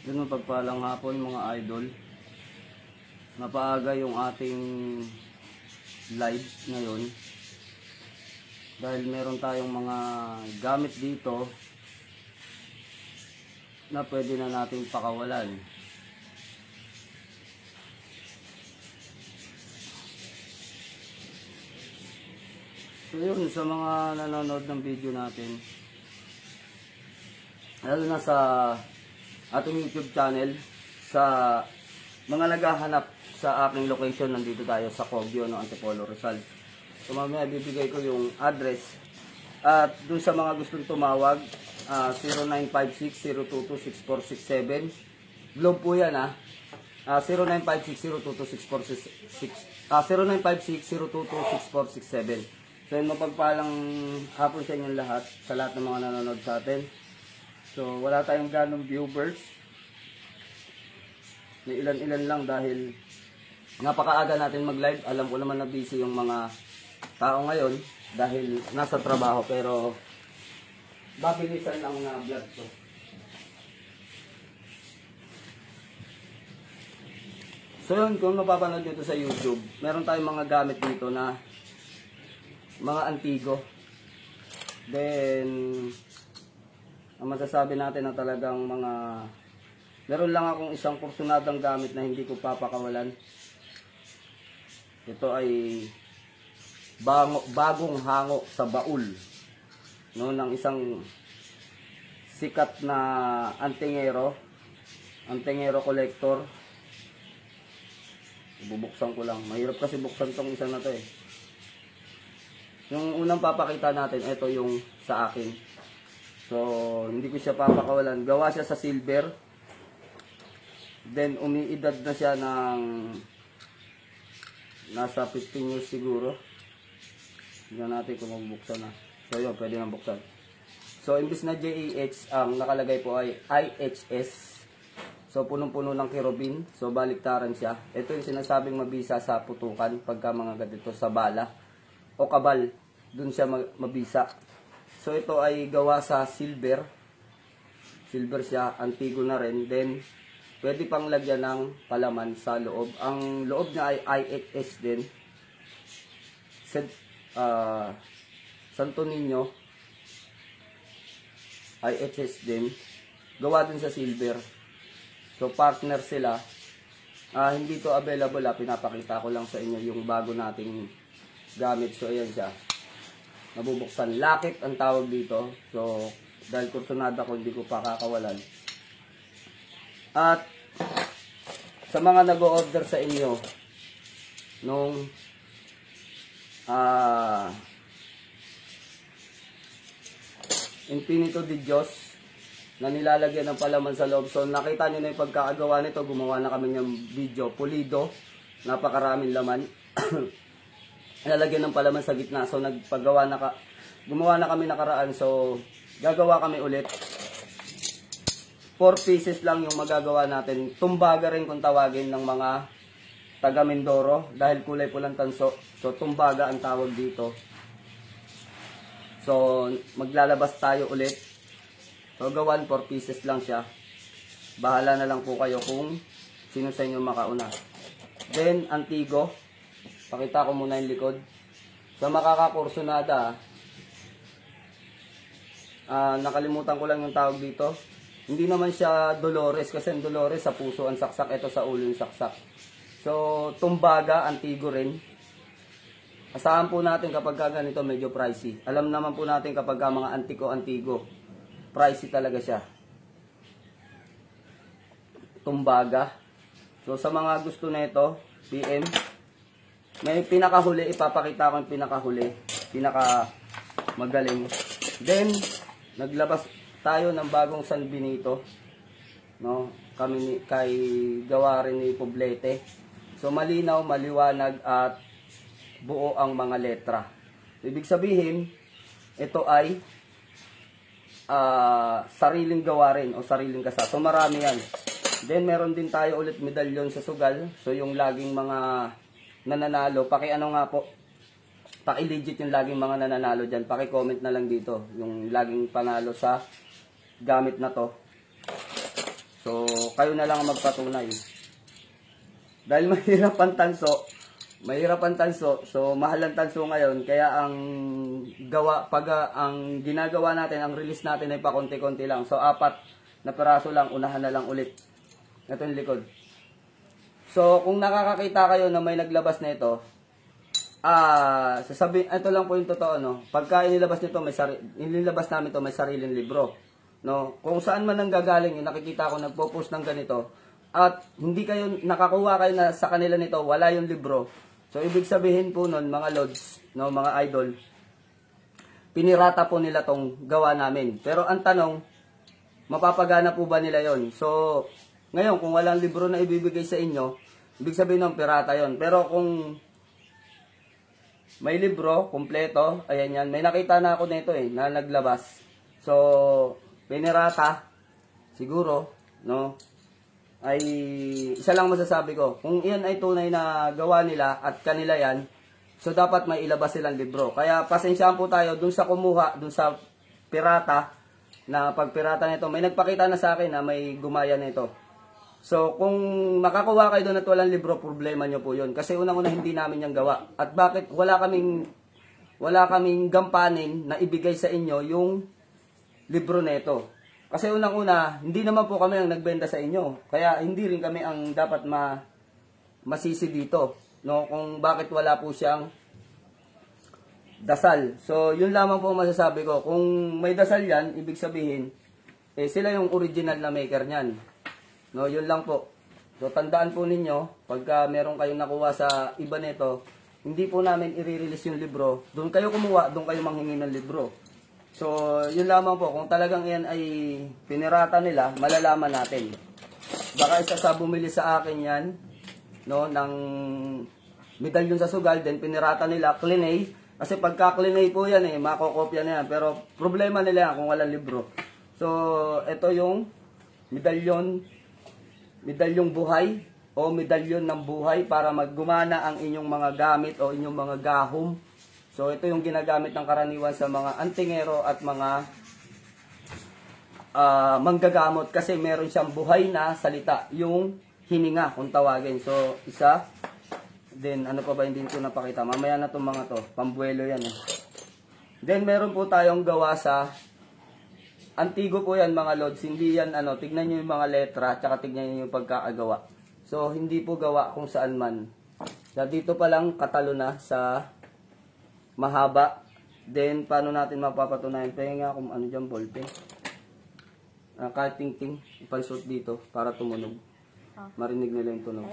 Yun, mapagpalang hapon mga idol. Napaaga yung ating live ngayon dahil meron tayong mga gamit dito na pwede na nating pakawalan. So yun, sa mga nanonood ng video natin, lalo na sa ating YouTube channel, sa mga naghahanap sa aking location, nandito tayo sa Kogyo, Antipolo, Rizal. So mamaya bibigay ko yung address. At dun sa mga gustong tumawag, 0956-022-6467. Globe po yan, 0956-022-6467. 0956-022-6467. So yun, mapagpalang hapon sa inyong lahat, sa lahat ng mga nanonood sa atin. So wala tayong ganong viewers, na ilan-ilan lang dahil napakaaga natin mag-live. Alam ko naman na busy yung mga tao ngayon dahil nasa trabaho, pero babilisan lang na vlog to. So yun, kung mapapanood nyo ito sa YouTube, meron tayong mga gamit dito na mga antigo. Then ang masasabi natin na talagang mga, meron lang akong isang porsyonadang gamit na hindi ko papakawalan. Ito ay bagong hango sa baul, no, ng isang sikat na antingero collector. Bubuksan ko lang, mahirap kasi buksan tong isa na to eh. Yung unang papakita natin, ito yung sa akin. So hindi ko siya papakawalan. Gawa siya sa silver. Then umiidad na siya ng nasa 15 years siguro. Tingnan natin kung magbuksan na. So yun, pwede nang buksan. So imbis na JEH, ang nakalagay po ay IHS. So punong-puno ng kerubin. So baliktaran siya. Ito yung sinasabing mabisa sa putukan pagka mga ganito sa bala o kabal, dun siya mabisa. So ito ay gawa sa silver. Silver siya, antigo na rin. Then pwede pang lagyan ng palaman sa loob. Ang loob niya ay IHS din. Santo Niño, IHS din. Gawa din sa silver. So partner sila. Hindi to available, pinapakita ko lang sa inyo yung bago nating gamit. So ayan siya, nabubuksan. Lakit ang tawag dito. So dahil kursunada ko, hindi ko pa kakawalan. At sa mga nag-o-order sa inyo nung Infinito de Dios na nilalagyan ng palaman sa loob. So nakita nyo na yung pagkakagawa nito. Gumawa na kami ng video, pulido, napakaraming laman. Nilalagyan ng palaman sa gitna. So gumawa na kami nakaraan. So gagawa kami ulit. 4 pieces lang yung magagawa natin. Tumbaga rin kung tawagin ng mga taga Mindoro dahil kulay pulang tanso. So tumbaga ang tawag dito. So maglalabas tayo ulit. So gawan, 4 pieces lang siya. Bahala na lang po kayo kung sino sa inyo makauna. Then antigo, pakita ko muna yung likod. Sa makakakursunada, nakalimutan ko lang yung tawag dito. Hindi naman siya Dolores, kasi ang Dolores sa puso ang saksak, ito sa ulo yung saksak. So tumbaga, antigo rin. Asahan po natin kapag ganito medyo pricey. Alam naman po natin kapag mga antigo, pricey talaga siya. Tumbaga. So sa mga gusto na ito, PM. May pinakahuli, ipapakita ko yung pinakahuli. Pinaka magaling. Then naglabas tayo ng bagong San Benito, no? Kay gawa rin ni Poblete. So malinaw, maliwanag at buo ang mga letra. Ibig sabihin, ito ay sariling gawa rin o sariling kasa. So marami yan. Then meron din tayo ulit medalyon sa sugal. So yung laging mga nananalo, paki-ano nga po, paki-legit yung laging mga nananalo dyan. Paki-comment na lang dito yung laging panalo sa gamit na to. So So, kayo na lang ang magpatunay. Dahil mahirap ang tanso, so mahal ang tanso ngayon, kaya ang ginagawa natin, ang release natin ay pakonti-konti lang. So, 4 na piraso lang, unahan na lang ulit. Ito yung likod. So, kung nakakakita kayo na may naglabas na ito, ito lang po yung totoo, no? Pagka inilabas namin to, may sariling libro. No? Kung saan man nang gagaling, nakikita ko nagpo-post ng ganito, at hindi kayo nakakuha kayo na sa kanila nito, wala yung libro. So, ibig sabihin po nun, mga lods, no, mga idol, pinirata po nila tong gawa namin. Pero ang tanong, mapapagana po ba nila yon? So, ngayon, kung walang libro na ibibigay sa inyo, ibig sabihin ng pirata yon. Pero kung may libro, kumpleto, ayan yan, may nakita na ako nito na naglabas. So, pinirata, siguro, no, ay isa lang masasabi ko, kung iyan ay tunay na gawa nila at kanila yan, so dapat may ilabas silang libro. Kaya pasensyahan po tayo dun sa kumuha, dun sa pirata, na pagpirata nito, may nagpakita na sa akin na may gumaya nito. So kung makakuha kayo doon at walang libro, problema nyo po yun. Kasi unang-una hindi namin yung gawa. At bakit wala kaming gampanin na ibigay sa inyo yung libro nito. Kasi unang-una, hindi naman po kami ang nagbenta sa inyo. Kaya hindi rin kami ang dapat masisi dito. No? Kung bakit wala po siyang dasal. So, yun lamang po masasabi ko. Kung may dasal yan, ibig sabihin, sila yung original na maker niyan. No, yun lang po. So, tandaan po ninyo, pagka meron kayong nakuha sa iba nito, hindi po namin i-release yung libro. Doon kayo kumuha, doon kayo manghingi ng libro. So, yun lamang po. Kung talagang yan ay pinirata nila, malalaman natin. Baka isa sa bumili sa akin yan, no, ng medalyon sa sugal, then pinirata nila, Clinay. Kasi pagka Clinay po yan makokopya na yan. Pero problema nila yan kung walang libro. So, ito yung medalyong buhay o medalyon ng buhay para maggumana ang inyong mga gamit o inyong mga gahom. So, ito yung ginagamit ng karaniwan sa mga antingero at mga manggagamot kasi meron siyang buhay na salita, yung hininga kung tawagin. So, isa. Then, ano pa ba hindi ko napakita? Mamaya na itong mga to. Pambuelo yan Then, meron po tayong gawa sa antigo po yan mga lods. Hindi yan, tignan nyo yung mga letra, tsaka tignan nyo yung pagkakagawa. So, hindi po gawa kung saan man. So, dito pa lang katalo na sa mahaba. Then, paano natin mapapatunayan? Kaya nga kung ano dyan, ballpen. Kahit ting-ting, ipansot dito para tumunog. Marinig nila yung tunog.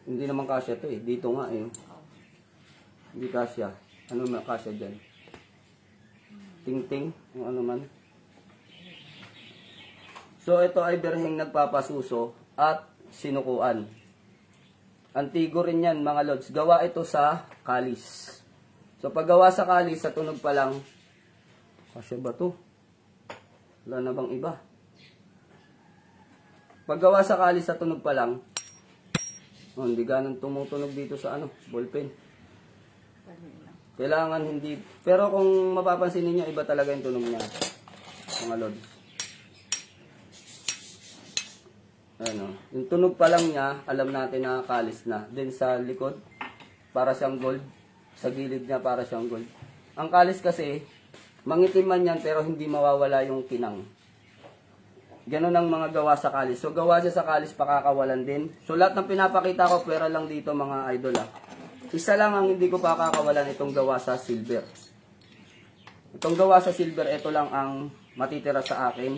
Hindi naman kasya to Dito nga Hindi kasya. Ano na kasya dyan? Ting-ting, kung ano man. So, ito ay berheng nagpapasuso at sinukuan. Antigo rin yan mga lods. Gawa ito sa kalis. So, paggawa sa kalis, sa tunog pa lang, kasya ba to? Wala na bang iba? Paggawa sa kalis, sa tunog pa lang, hindi ganang tumutunog dito sa ballpen. Kailangan hindi, pero kung mapapansin niyo iba talaga yung tunog niya, mga lods. Yung tunog pa lang niya, alam natin na kalis na. Then sa likod, para siyang gold. Sa gilid niya, para siyang gold. Ang kalis kasi, mangitim man yan, pero hindi mawawala yung kinang. Ganon ang mga gawa sa kalis. So, gawa siya sa kalis, pakakawalan din. So, lahat ng pinapakita ko, pera lang dito mga idol Isa lang ang hindi ko pakakawalan itong gawa sa silver. Itong gawa sa silver, ito lang ang matitira sa akin.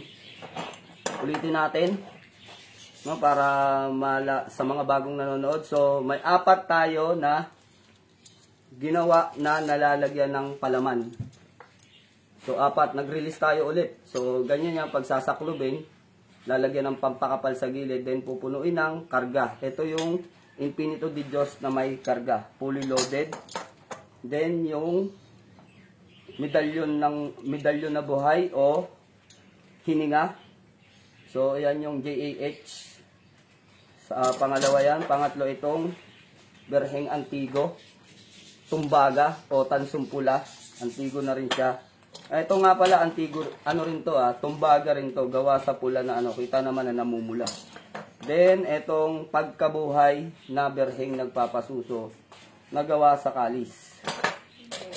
Ulitin natin. No, para sa mga bagong nanonood. So, may 4 tayo na ginawa na nalalagyan ng palaman. So, 4. Nag-release tayo ulit. So, ganyan yan. Pagsasaklubin, lalagyan ng pampakapal sa gilid. Then, pupunuin ng karga. Ito yung Infinito di Diyos na may karga. Fully loaded. Then, yung medalyon na buhay o hininga. So, ayan yung JAH. Pangalawa yan. Pangatlo itong berheng antigo. Tumbaga o tansumpula. Antigo na rin siya. Ito nga pala, Antigo, ano rin to tumbaga rin to, gawa sa pula na ano, kita naman na namumula. Then, etong pagkabuhay na berheng nagpapasuso, nagawa sa kalis.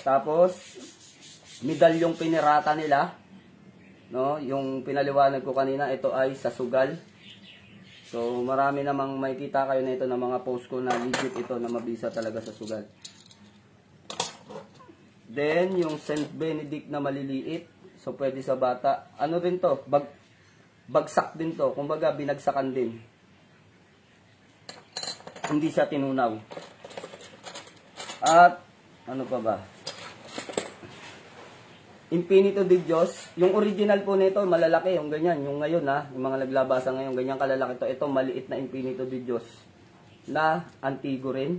Tapos, medalyong pinirata nila, no, yung pinaliwanag ko kanina, ito ay sa sugal. So, marami namang makikita kayo na ito ng mga post ko na legit ito, na mabisa talaga sa sugal. Then, yung Saint Benedict na maliliit. So, pwede sa bata. Ano rin to? Bagsak din to. Kumbaga, binagsakan din. Hindi siya tinunaw. At, ano pa ba? Infinito de Dios. Yung original po nito, malalaki. Yung ganyan. Yung ngayon, yung mga naglabasa ngayon, ganyan kalalaki to. Ito, maliit na Infinito de Dios. Na Antigo rin.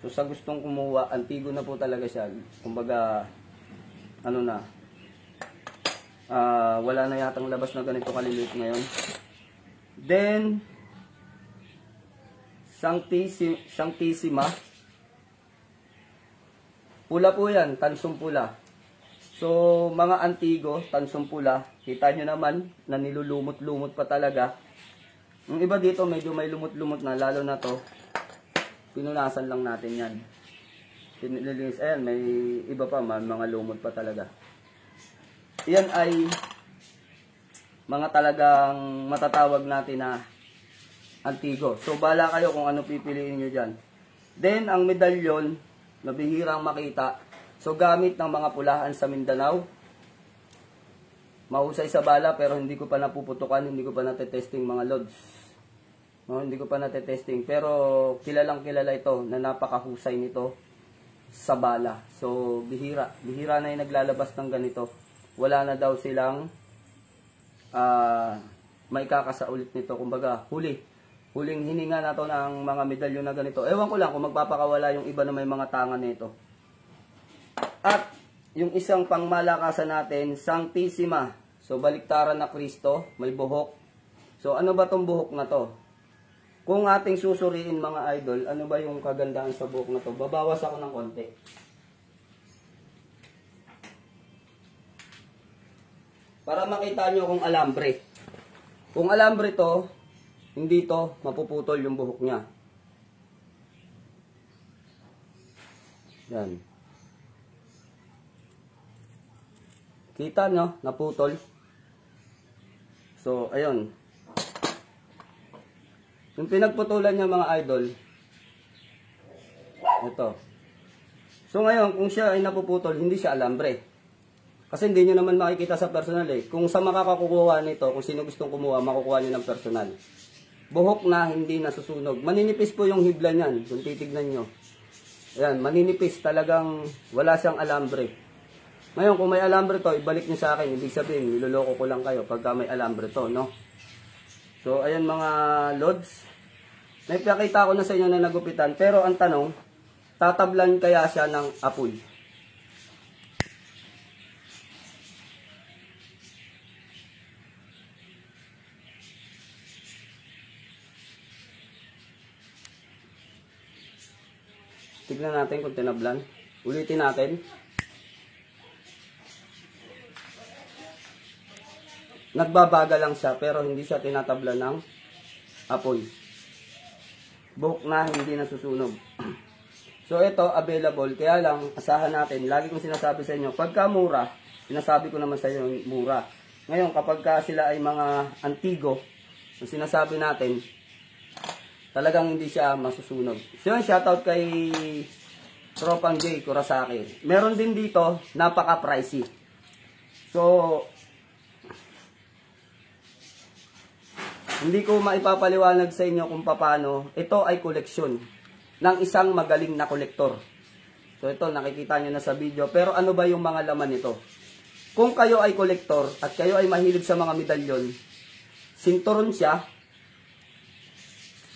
So, sa gustong kumuha, Antigo na po talaga siya. Kumbaga, ano na, wala na yatang labas na ganito kaliliit ngayon. Then, Sanctissima. Pula po yan, tansong pula. So, mga Antigo, tansong pula. Kita nyo naman, na nilulumot-lumot pa talaga. Yung iba dito, medyo may lumot-lumot na, lalo na to. Pinunasan lang natin yan. Pinilinis. Ayan, may iba pa man, mga lumot pa talaga. Yan ay mga talagang matatawag natin na Antigo. So, bala kayo kung ano pipiliin nyo dyan. Then, ang medalyon, na bihirang makita. So, gamit ng mga pulahan sa Mindanao. Mahusay sa bala, pero hindi ko pa napuputukan, hindi ko pa natetesting mga lods. No, hindi ko pa natetesting. Pero kilalang kilala ito na napakahusay nito sa bala. So, bihira. Bihira na yung naglalabas ng ganito. Wala na daw silang may kakasaulit nito. Kumbaga, huling hininga na to ng mga medalyon na ganito. Ewan ko lang kung magpapakawala yung iba na may mga tangan nito. At yung isang pangmalakasan natin, Sanctissima. So, baliktaran na Kristo. May buhok. So, ano ba tong buhok na to? Kung ating susuriin mga idol, ano ba yung kagandahan sa buhok na to? Babawas ako ng konti. Para makita nyo kung alambre. Kung alambre to, hindi to mapuputol yung buhok niya. Yan. Kita nyo, naputol. So, ayun. Yung pinagputulan niya mga idol, ito. So ngayon, kung siya ay napuputol, hindi siya alambre. Kasi hindi nyo naman makikita sa personal eh. Kung sa makakakukuha nito, kung sino gustong kumuha, makukuha nyo ng personal. Buhok na, hindi nasusunog. Maninipis po yung hibla niyan, kung titignan nyo. Ayan, maninipis, talagang wala siyang alambre. Ngayon, kung may alambre to, ibalik nyo sa akin. Ibig sabihin, niloloko ko lang kayo pagka may alambre to, no? So, ayan mga lods. May pakita ko na sa inyo na nagupitan. Pero ang tanong, tatablan kaya siya ng apoy? Tignan natin kung tinablan. Ulitin natin. Nagbabaga lang siya pero hindi siya tinatabla ng apoy. Buhok na, hindi nasusunog. So ito, available. Kaya lang, asahan natin. Lagi kong sinasabi sa inyo, pagka mura, sinasabi ko naman sa inyo, mura. Ngayon, kapag sila ay mga Antigo, yung sinasabi natin, talagang hindi siya masusunog. So yun, shoutout kay Tropang J, Kurasaki. Meron din dito, napaka-pricey. So, hindi ko maipapaliwanag sa inyo kung paano. Ito ay koleksyon ng isang magaling na kolektor. So ito, nakikita nyo na sa video. Pero ano ba yung mga laman nito? Kung kayo ay kolektor at kayo ay mahilig sa mga medalyon, sinturon siya,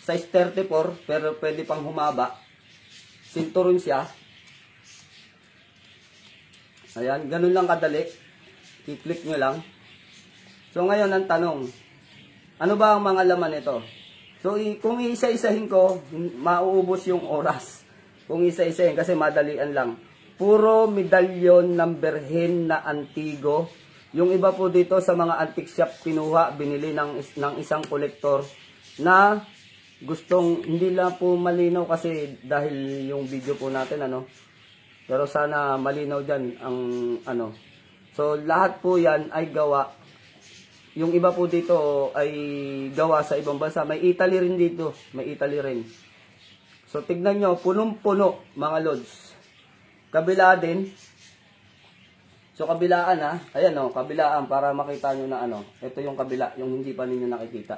size 34, pero pwede pang humaba. Sinturon siya. Ayan, ganun lang kadali. I-click nyo lang. So ngayon ang tanong, ano ba ang mga laman nito? So, kung isa-isahin ko, mauubos yung oras. Kung isa-isahin, kasi madalian lang. puro medalyon ng Berhen na antigo. Yung iba po dito sa mga antique shop kinuha, binili ng isang kolektor na gustong, hindi lang po malinaw kasi dahil yung video po natin pero sana malinaw dyan ang so lahat po yan ay gawa, yung iba po dito ay gawa sa ibang bansa, may Italy rin dito, may Italy rin. So tignan nyo, punong-puno mga lods. Kabila din. So kabilaan ayan kabilaan para makita nyo na ito yung kabila, yung hindi pa ninyo nakikita.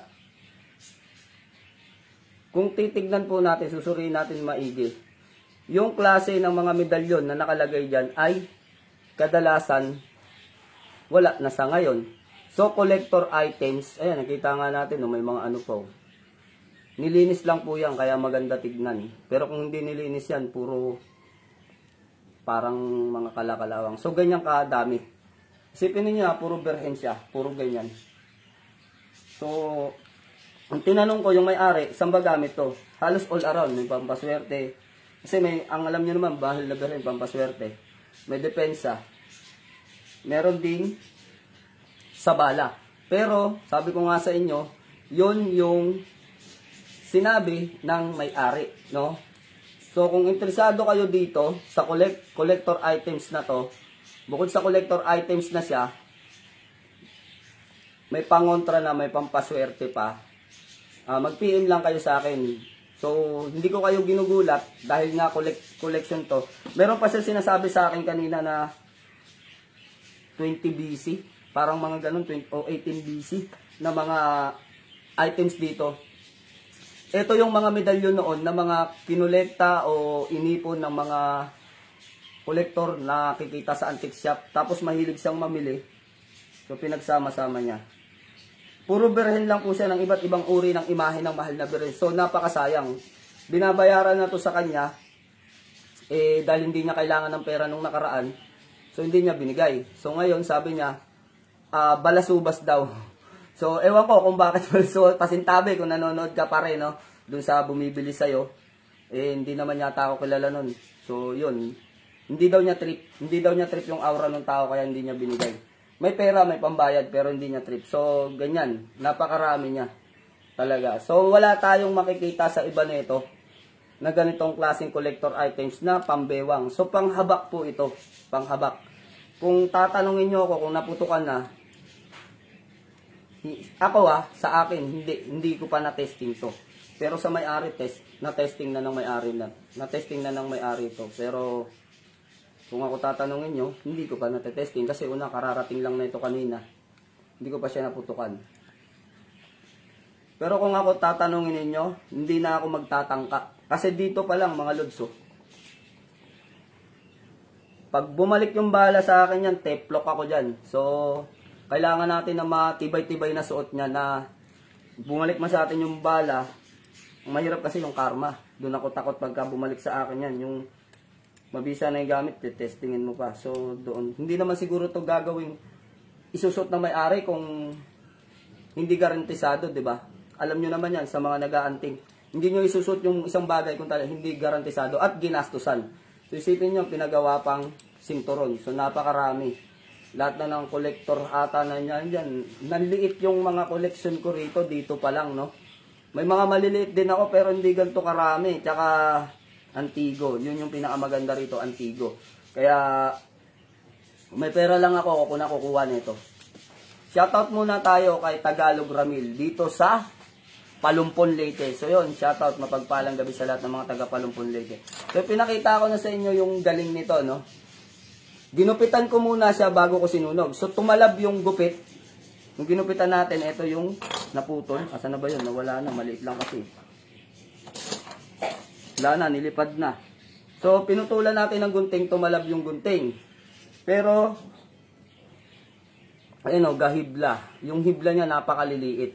Kung titignan po natin, susuriin natin maigi. Yung klase ng mga medalyon na nakalagay dyan ay kadalasan wala na sa ngayon. So collector items, ayan nakita nga natin may mga po. Nilinis lang po yan kaya maganda tignan. Pero kung hindi nilinis yan, puro parang mga kalakalawang. So ganyan kadami. Isipin niyo puro Berhen siya, puro ganyan. So ang tinanong ko yung may-ari, saan ba gamit to? Halos all around, may pampaswerte. Kasi ang alam niyo naman, bahal na Berhen, pampaswerte. May depensa. Meron din sa bala. Pero, sabi ko nga sa inyo, yun yung sinabi ng may-ari, no? So, kung interesado kayo dito sa collector items na to, bukod sa collector items na siya, may pangontra na, may pampaswerte pa. Mag-PM lang kayo sa akin. So, hindi ko kayo ginugulat dahil nga collection to. Meron pa siya sinasabi sa akin kanina na 20 BC. Parang mga ganun, 20 o 18 BC na mga items dito. Ito yung mga medalyon noon na mga kinolekta o inipon ng mga kolektor na kikita sa antique shop. Tapos mahilig siyang mamili. So pinagsama-sama niya. Puro Berhen lang po siya ng iba't ibang uri ng imahe ng mahal na Berhen. So napakasayang. Binabayaran na to sa kanya. Dahil hindi niya kailangan ng pera nung nakaraan. So hindi niya binigay. So ngayon sabi niya, balasubas daw. So, ewan ko kung bakit pasintabi kung nanonood ka pa rin, dun sa bumibili sa'yo. Hindi naman yata ako kilala nun. So, yun. Hindi daw niya trip yung aura ng tao kaya hindi niya binigay. May pera, may pambayad, pero hindi niya trip. So, ganyan. Napakarami niya. Talaga. So, wala tayong makikita sa iba nito na ganitong klaseng collector items na pambewang. So, panghabak po ito. Panghabak. Kung tatanungin nyo ako kung naputukan na, ako sa akin, hindi ko pa na-testing to. Pero sa may-ari, na-testing na ng may-ari na-testing na ng may-ari to. Pero, kung ako tatanungin nyo, hindi ko pa na-testing. Kasi una, kararating lang na ito kanina. Hindi ko pa siya naputukan. Pero kung ako tatanungin ninyo, hindi na ako magtatangka. Kasi dito pa lang, mga lodso. Pag bumalik yung bala sa akin yan, teflon ako dyan. So, kailangan natin na matibay-tibay na suot niya na bumalik man sa atin yung bala. Mahirap kasi yung karma. Doon ako takot pagka bumalik sa akin yan. Yung mabisa na yung gamit, testingin mo pa. So, doon. Hindi naman siguro to gagawing isusot na may-ari kung hindi garantisado, di ba? Alam nyo naman yan sa mga nag-aanting. Hindi nyo isusot yung isang bagay kung talaga hindi garantisado at ginastusan. So, isipin nyo, pinagawa pang sinturon. So, napakarami. Lahat na ng kolektor ata na yan dyan. Nanliit yung mga collection ko rito, dito pa lang, no? May mga maliliit din ako, pero hindi ganito karami. Tsaka, antigo. Yun yung pinakamaganda rito, antigo. Kaya, may pera lang ako kung nakukuha nito. Shoutout muna tayo kay Tagalog Ramil, dito sa Palumpon, Leyte. So yun, shoutout, mapagpalang gabi sa lahat ng mga taga Palumpon, Leyte. So pinakita ko na sa inyo yung galing nito, no? Ginupitan ko muna siya bago ko sinunog. So, tumalab yung gupit. Yung ginupitan natin, ito yung naputol. Asa na ba yun? Nawala na. Maliit lang kasi. Wala na. Nilipad na. So, pinutulan natin ng gunting. Tumalab yung gunting. Pero, ayun o, gahibla. Yung hibla niya napakaliliit.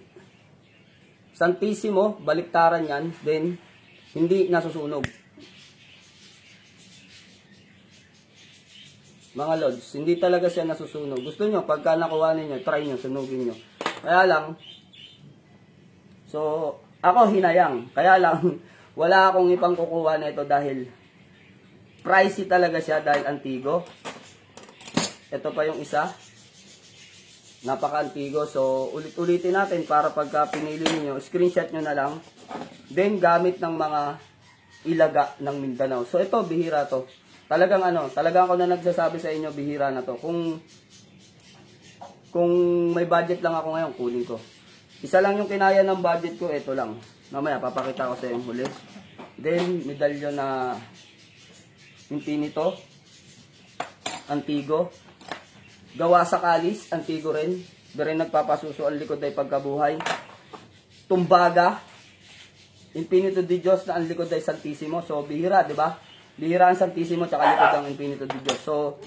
Santissimo, baliktaran yan. Then, hindi nasusunog. Mga lods, hindi talaga siya nasusunog. Gusto nyo, pagka nakuha ninyo, try nyo, sunugin nyo. Kaya lang, so, ako hinayang. Kaya lang, wala akong ipang kukuha na ito dahil pricey talaga siya dahil antigo. Ito pa yung isa. Napaka-antigo. So, ulit-ulitin natin para pagka pinili niyo, screenshot nyo na lang. Then, gamit ng mga ilaga ng Mindanao. So, ito, bihira to. Talagang talagang ako na nagsasabi sa inyo, bihira na to. Kung may budget lang ako ngayon, kunin ko. Isa lang yung kinaya ng budget ko, ito lang. Mamaya, papakita ko sa yung huli. Then, medalyon na Infinito. Antigo. Gawa sa kalis, antigo rin. Pero nagpapasuso ang likod ay pagkabuhay. Tumbaga. Infinito di Diyos na ang likod ay Santissimo. So, bihira, di ba? Bihira ang Santissimo, tsaka likod ang Infinito di Diyos. So,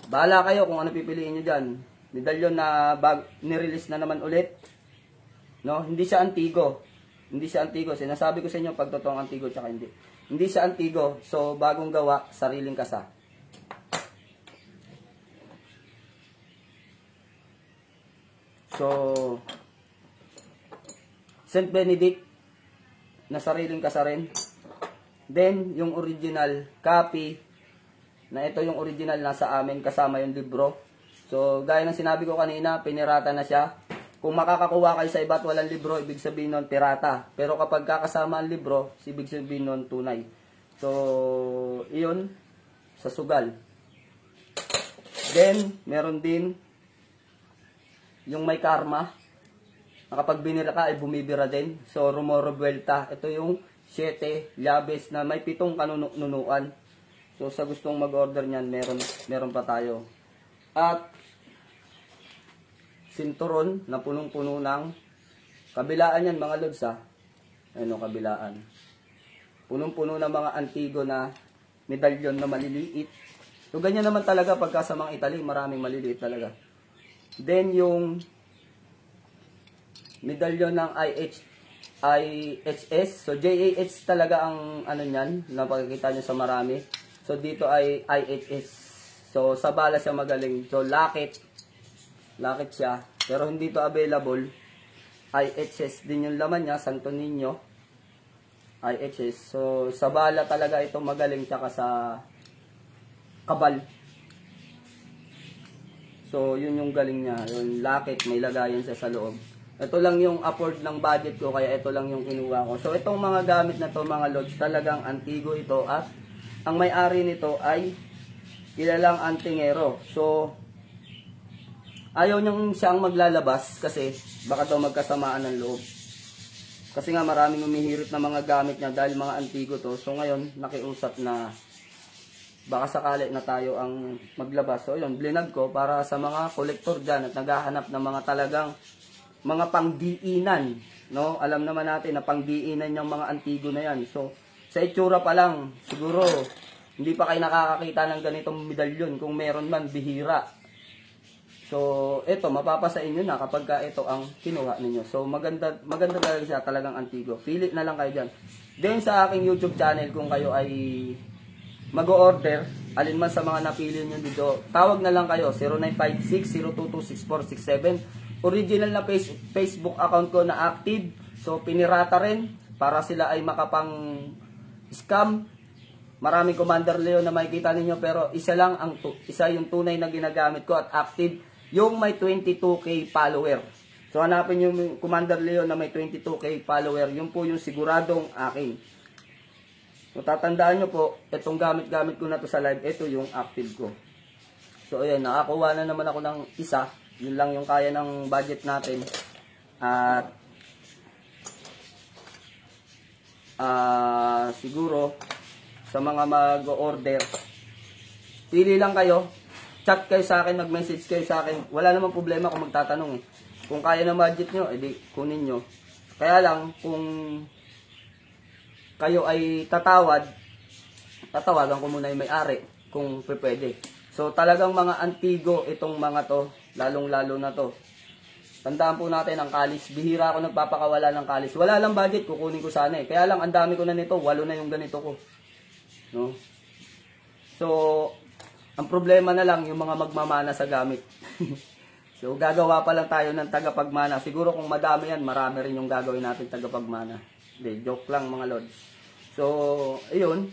bahala kayo kung ano pipiliin nyo dyan. Medalyon na nirelease na naman ulit. No? Hindi siya antigo. Hindi siya antigo. Sinasabi ko sa inyo pag totoong antigo, tsaka hindi. Hindi siya antigo. So, bagong gawa, sariling kasa. So, St. Benedict na sariling kasa rin. Then, yung original copy na ito yung original nasa amin kasama yung libro. So, gaya ng sinabi ko kanina, pinirata na siya. Kung makakakuha kayo sa iba at walang libro, ibig sabihin nun pirata. Pero kapag kakasama ang libro, ibig sabihin nun tunay. So, iyon sa sugal. Then, meron din yung may karma, na kapag binira ka ay bumibira din. So, Rumoro Vuelta. Ito yung 7 labes na may 7 kanunuan. So, sa gustong mag-order niyan, meron pa tayo. At, sinturon na punong-puno ng kabilaan yan, mga lods ha. Ano, kabilaan. Punong-puno ng mga antigo na medalyon na maliliit. So, ganyan naman talaga pagka sa mga Italy, maraming maliliit talaga. Then, yung medalyon ng IHS. So, JAH talaga ang ano nyan, napakikita nyo sa marami. So, dito ay IHS. So, sa bala siya magaling. So, lakit siya. Pero hindi to available. IHS din yung laman niya, Santo Niño. IHS. So, sa bala talaga ito magaling, tsaka sa kabal. So, yun yung galing niya. Yung lakit, may lagayan siya sa loob. Ito lang yung afford ng budget ko, kaya ito lang yung kinuha ko. So, itong mga gamit na to, mga lods, talagang antigo ito. At ang may-ari nito ay kilalang antingero. So, ayaw niyang siyang maglalabas kasi baka daw magkasamaan ng loob. Kasi nga maraming humihirit na mga gamit niya dahil mga antigo to. So, ngayon, nakiusap na baka sakali na tayo ang maglabas. So, yun, blinag ko para sa mga kolektor dyan at naghahanap ng mga talagang mga pangdiinan. No? Alam naman natin na pangdiinan yung mga antigo na yan. So, sa itsura pa lang, siguro, hindi pa kayo nakakakita ng ganitong medalyon. Kung meron man, bihira. So, ito, mapapasa inyo na kapag ka ito ang kinuha ninyo. So, maganda talaga siya, talagang antigo. Pili na lang kayo dyan. Then, sa aking YouTube channel, kung kayo ay mag-o-order, alin man sa mga napili nyo dito, tawag na lang kayo, 0956-022-6467. Original na Facebook account ko na active. So, pinirata rin para sila ay makapang-scam. Maraming Commander Leo na makikita ninyo, pero isa yung tunay na ginagamit ko at active, yung may 22k follower. So, hanapin yung Commander Leo na may 22k follower. Yun po yung siguradong akin. So, tatandaan nyo po, itong gamit-gamit ko na to sa live, ito yung active ko. So, ayan, nakakuha na naman ako ng isa. Yun lang yung kaya ng budget natin. At, siguro, sa mga mag-order, pili lang kayo, chat kayo sa akin, mag-message kayo sa akin. Wala namang problema kung magtatanong eh. Kung kaya ng budget nyo, edi kunin nyo. Kaya lang, kung kayo ay tatawagan ko muna yung may-ari kung pwede. So, talagang mga antigo itong mga to, lalong-lalo na to. Tandaan po natin ang kalis. Bihira ako nagpapakawala ng kalis. Wala lang budget, kukunin ko sana eh. Kaya lang, ang dami ko na nito, 8 na yung ganito ko. No? So, ang problema na lang, yung mga magmamana sa gamit. So, gagawa pa lang tayo ng tagapagmana. Siguro kung madami yan, marami rin yung gagawin natin tagapagmana. Hindi, joke lang mga lods. So, ayun.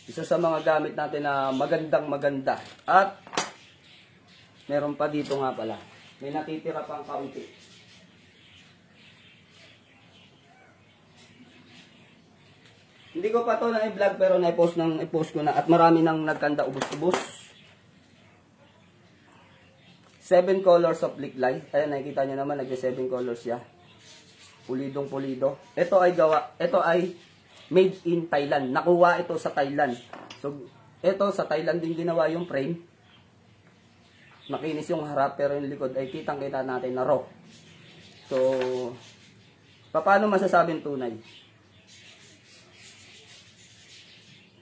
Isa sa mga gamit natin na magandang maganda. At meron pa dito nga pala. May natitira pang kaunti. Hindi ko pa to na i-vlog pero na-post ko na at marami nang nagkanda ubos-ubos. 7 colors of liklay. Ayan, nakikita nyo naman, nag-7 colors siya. Pulidong pulido. Ito ay made in Thailand. Nakuha ito sa Thailand. So, ito sa Thailand din ginawa yung frame. Makinis yung harap pero yung likod ay kitang-kita natin na raw. So, paano masasabing tunay?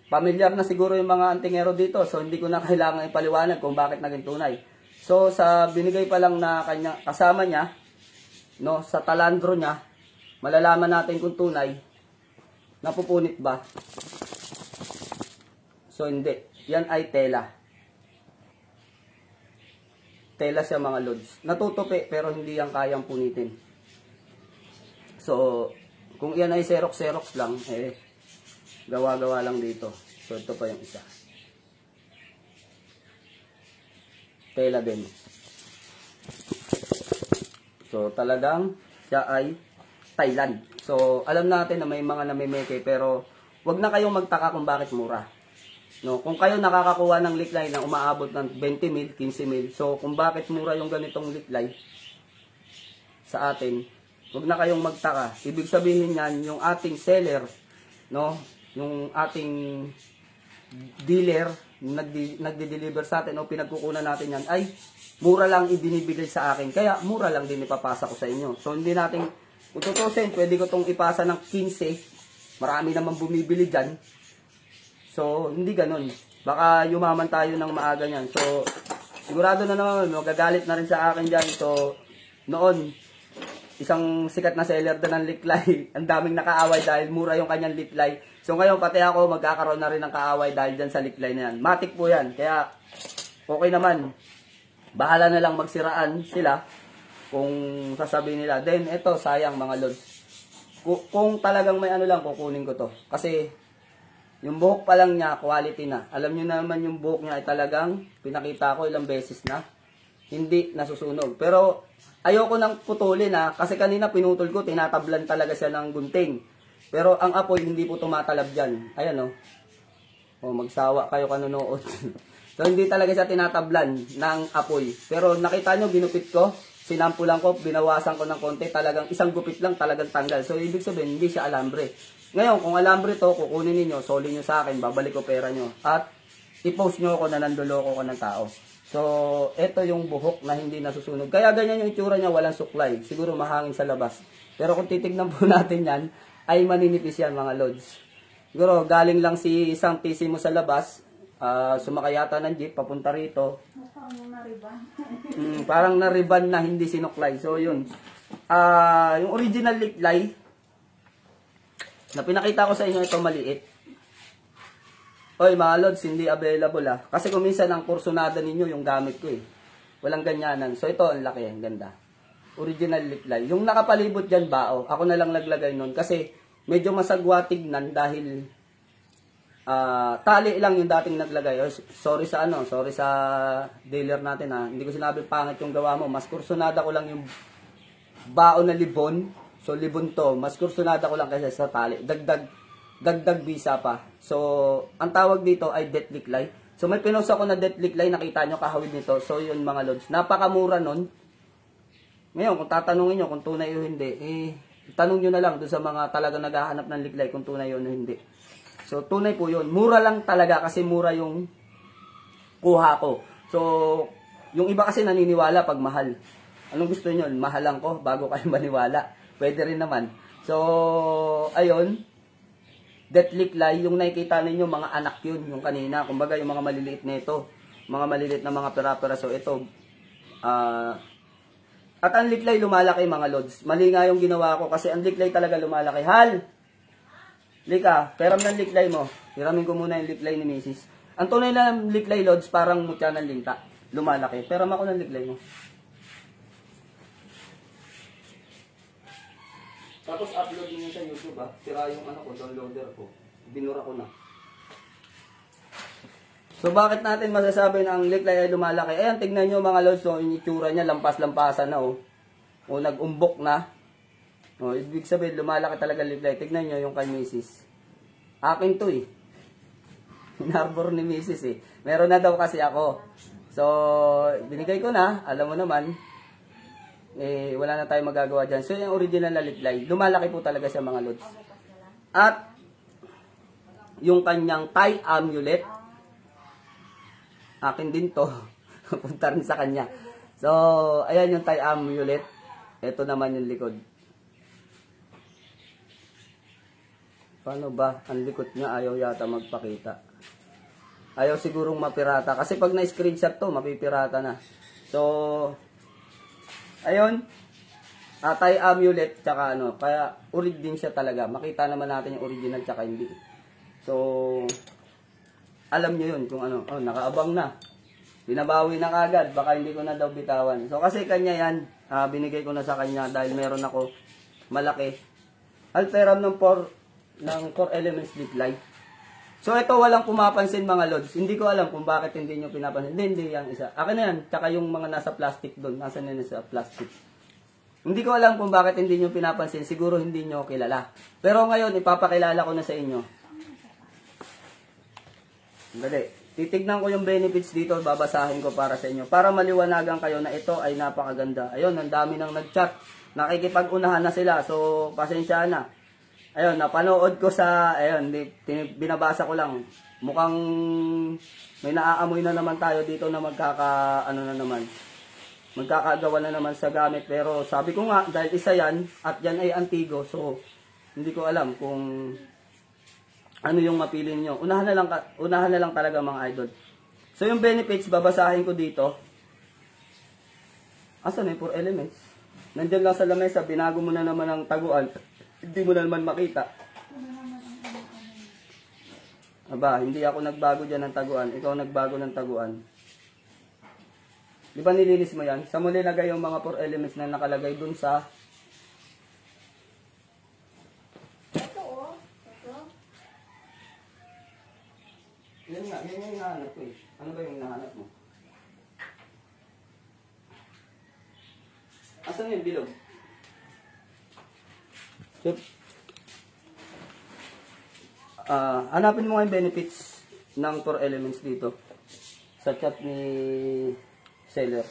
Pamilyar na siguro yung mga antingero dito. So, hindi ko na kailangan ipaliwanag kung bakit naging tunay. So, sa binigay pa lang na kanya, kasama niya, no, sa talandro niya, malalaman natin kung tunay. Napupunit ba? So, hindi. Yan ay tela. Tela siya mga lods. Natutupi pero hindi yan kayang punitin. So, kung yan ay Xerox lang, gawa-gawa lang dito. So, ito pa yung isa. Tela din. So, talagang siya ay Thailand. So, alam natin na may mga namimeke pero wag na kayong magtaka kung bakit mura. No, kung kayo nakakakuha ng liklay na umaabot ng 20 mil, 15 mil. So, kung bakit mura yung ganitong liklay sa atin, wag na kayong magtaka. Ibig sabihin niyan, yung ating seller, no, yung ating dealer nagde-deliver sa atin o pinagkukunan natin yan ay mura lang ibinibigay sa akin. Kaya mura lang din ipapasa ko sa inyo. So, hindi natin kung tutusin, pwede ko itong ipasa ng 15. Marami naman bumibili dyan. So, hindi ganun. Baka yumaman tayo ng maaga niyan. So, sigurado na naman, magagalit na rin sa akin dyan. So, noon, isang sikat na seller doon ng liklay. Ang daming nakaaway dahil mura yung kanyang liklay. So, ngayon, pati ako, magkakaroon na rin ng kaaway dahil dyan sa liklay na yan. Matik po yan. Kaya, okay naman. Bahala na lang magsiraan sila. Kung sasabihin nila, then ito sayang mga lods. Kung talagang may ano lang, kukunin ko to. Kasi yung buhok pa lang niya, quality na. Alam niyo naman yung buhok niya ay talagang pinakita ko ilang beses na hindi nasusunog. Pero ayoko nang putulin kasi kanina pinutol ko, tinatablan talaga siya ng gunting. Pero ang apoy hindi po tumatalab dyan. Ayan magsawa kayo kanonood. So hindi talaga siya tinatablan ng apoy. Pero nakita nyo, ginupit ko. Sinampulan ko, binawasan ko ng konti, talagang isang gupit lang talagang tanggal. So, ibig sabihin, hindi siya alambre. Ngayon, kung alambre to, kukunin niyo, soli niyo sa akin, babalik ko pera niyo. At, i-post niyo ako na nanduloko ko ng tao. So, ito yung buhok na hindi nasusunog. Kaya ganyan yung itsura niya, walang suklay. Siguro mahangin sa labas. Pero kung titignan po natin yan, ay maninipis yan mga lods. Siguro, galing lang si isang PC mo sa labas, sumakayata ng jeep, papunta rito. Parang nariban na hindi sinuklay. So, yun. Yung original liklay, na pinakita ko sa inyo, ito maliit. Oy, mga lods, hindi available Kasi kung minsan ang kursunada ninyo, yung gamit ko Walang ganyanan. So, ito, ang laki, ang ganda. Original liklay. Yung nakapalibot dyan, bao. Ako na lang naglagay nun. Kasi, medyo masagwa tignan dahil tali lang yung dating naglagay. Sorry sa dealer natin Hindi ko sinabi pangit yung gawa mo. Mas kursunada ko lang yung bao na libon. So libon to. Mas kursunada ko lang kasi sa tali. Dagdag visa pa. So ang tawag dito ay death liklay. So may pinost ako na death liklay. Nakita nyo kahawid nito. So yun mga lods. Napakamura nun. Ngayon kung tatanungin nyo kung tunay o hindi, tanong nyo na lang doon sa mga talaga naghahanap ng liklay kung tunay o hindi. So, tunay po yun. Mura lang talaga kasi mura yung kuha ko. So, yung iba kasi naniniwala pag mahal. Anong gusto nyo? Mahalan ko bago kayo maniwala. Pwede rin naman. So, ayun. Death liklay, yung nakikita ninyo, mga anak yun. Yung kanina. Kumbaga, yung mga maliliit na ito. Mga maliliit na mga pera-pera. So, ito. At ang liklay lumalaki mga lods. Mali nga yung ginawa ko kasi ang liklay talaga lumalaki. Hal! Lika, peram ng liklay mo. Hiramin ko muna yung liklay ni Mrs. Ang tunay na liklay lods, parang mutya ng linta. Lumalaki. Peram ako ng liklay mo. Tapos upload niyo sa YouTube Sira yung ko, downloader ko. Binura ko na. So bakit natin masasabi na ang liklay ay lumalaki? Ayan, tignan nyo mga lods, so, yung itsura niya, lampas-lampasan na o nag-umbok na. O, ibig sabihin, lumalaki talaga liklay. Tignan nyo yung kay Mrs. Akin to eh. Inarbor ni Mrs. eh. Meron na daw kasi ako. So, binigay ko na, alam mo naman, wala na tayong magagawa dyan. So, yung original na liklay, lumalaki po talaga siya mga lods. At, yung kanyang tie amulet, akin din to. Punta rin sa kanya. So, ayan yung tie amulet. Ito naman yung likod. Paano ba? Ang likod niya ayaw yata magpakita. Ayaw sigurong mapirata. Kasi pag na-screenshot to, mapipirata na. So, ayun. Tie amulet, tsaka ano. Kaya, urig din siya talaga. Makita naman natin yung original, tsaka hindi. So, alam nyo yun kung ano. Oh, nakaabang na. Binabawi na kagad. Baka hindi ko na daw bitawan. So, kasi kanya yan. Binigay ko na sa kanya dahil meron ako malaki. Alteram ng 4 elements liklay. So, ito walang pumapansin mga lods. Hindi ko alam kung bakit hindi nyo pinapansin. Hindi yan isa. Akin na yan. Tsaka yung mga nasa plastic doon. Nasa na sa plastic. Hindi ko alam kung bakit hindi nyo pinapansin. Siguro hindi nyo kilala. Pero ngayon, ipapakilala ko na sa inyo. Dali. Titignan ko yung benefits dito. Babasahin ko para sa inyo. Para maliwanagan kayo na ito ay napakaganda. Ayun, ang dami nang nag-chat. Nakikipag-unahan na sila. So, pasensya na. Ayun, napanood ko sa, ayun, binabasa ko lang. Mukhang may naaamoy na naman tayo dito na magkakagawa na naman sa gamit. Pero sabi ko nga, dahil isa yan, at yan ay antigo, so hindi ko alam kung ano yung mapili niyo. Unahan na lang talaga mga idol. So yung benefits, babasahin ko dito. Asan yung 4 elements? Nandiyan lang sa lamesa, binago mo na naman ang taguan. Hindi mo na naman makita. Aba, hindi ako nagbago dyan ng taguan. Ikaw nagbago ng taguan. Di ba nilinis mo yan? Sa muli lagay yung mga 4 elements na nakalagay dun sa... Ito oh. Ito. Yan yung hinahanap ko eh. Ano ba yung hinahanap mo? Asan yung bilog? So, hanapin mo nga yung benefits ng 4 elements dito sa chat ni seller.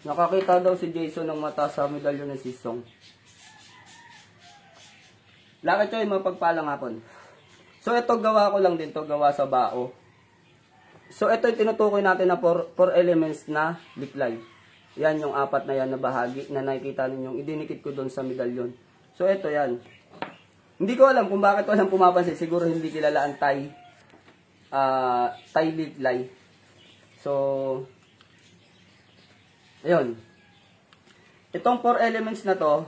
Nakakita daw si Jason ng mata sa medalyon ng Sisong. Lakad Choy, mapagpalang hapon. So ito gawa ko lang din to, gawa sa bao. So ito yung tinutukoy natin na 4 elements na liklay. Yan yung 4 na yan na bahagi na nakikita ninyong idinikit ko doon sa medalyon. So ito yan. Hindi ko alam kung bakit walang pumapansin. Siguro hindi kilala ang Thai liklay. So ayun. Itong 4 elements na to,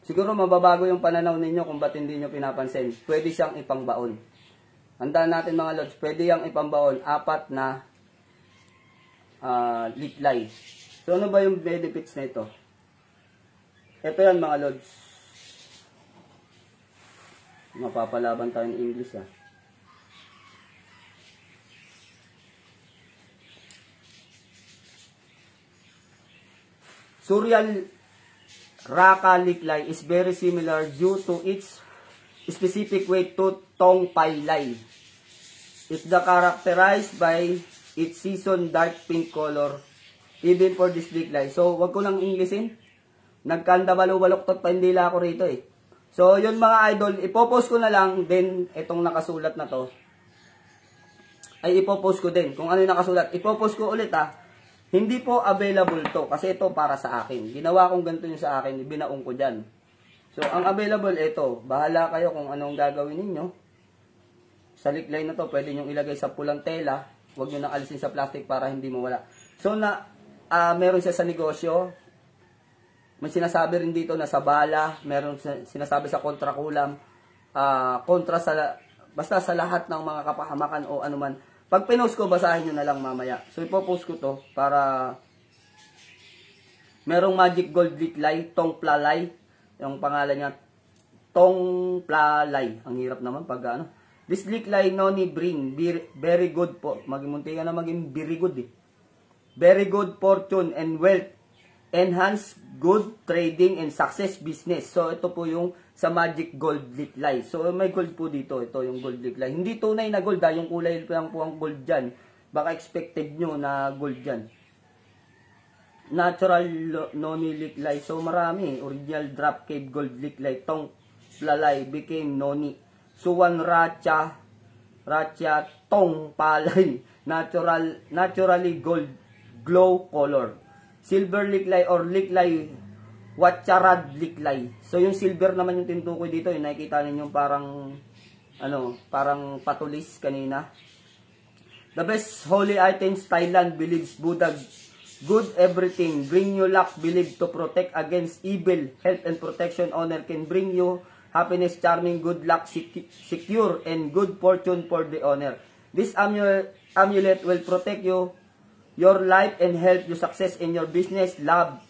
siguro mababago yung pananaw ninyo kung ba't hindi nyo pinapansin. Pwede siyang ipangbaon. Handaan natin mga lods, pwede yang ipangbaon. 4 na liklay. So ano ba yung benefits na ito? Ito yan mga lods. Mapapalaban tayo ng English ah. Surreal Raka liklay is very similar due to its specific way to Tong Pai Lai. It's characterized by its season dark pink color even for this liklay. So, wag ko lang Englishin. Nagkanda balok-baloktot pa hindi lang ako rito eh. So, yun mga idol, ipopost ko na lang din itong nakasulat na to. Ay, ipopost ko din. Kung ano yung nakasulat, ipopost ko ulit ah. Hindi po available to kasi ito para sa akin. Ginawa kong ganito yung sa akin, binaong ko dyan. So, ang available ito, bahala kayo kung anong gagawin ninyo. Sa liklay na to, pwede nyo ilagay sa pulang tela. Huwag nyo nang alisin sa plastic para hindi mawala. So, meron siya sa negosyo. May sinasabi rin dito na sa bala. Meron sinasabi sa kontrakulam. Basta sa lahat ng mga kapahamakan o anuman. Pag pinost ko, basahin nyo na lang mamaya. So, ipopost ko to para Merong Magic Gold Liklay, Tong Plalay. Yung pangalan niya, Tong Plalay. Ang hirap naman pag ano. This Liklay Noni bring very good po. Magmunti ka na maging very good eh. Very good fortune and wealth. Enhance good trading and success business. So ito po yung sa Magic Gold Liklay. So may gold po dito. Ito yung Gold Liklay. Hindi tunay na gold yung kulay lang po ang gold dyan. Baka expected nyo na gold dyan. Natural Noni Liklay. So marami. Original Drop Cave Gold Liklay. Tong Plalay became Noni. Suwan Racha Tong Palay. Naturally gold glow color. Silver Liklay or Liklay Watcharad Liklay. So yung silver naman yung tinutukoy dito. Yung nakikita ninyo parang parang patulis kanina. The best holy items Thailand believes Buddha good everything. Bring you luck, believe to protect against evil. Health and protection, honor can bring you happiness, charming, good luck, secure, and good fortune for the honor. This amulet will protect you, your life, and help you success in your business, love,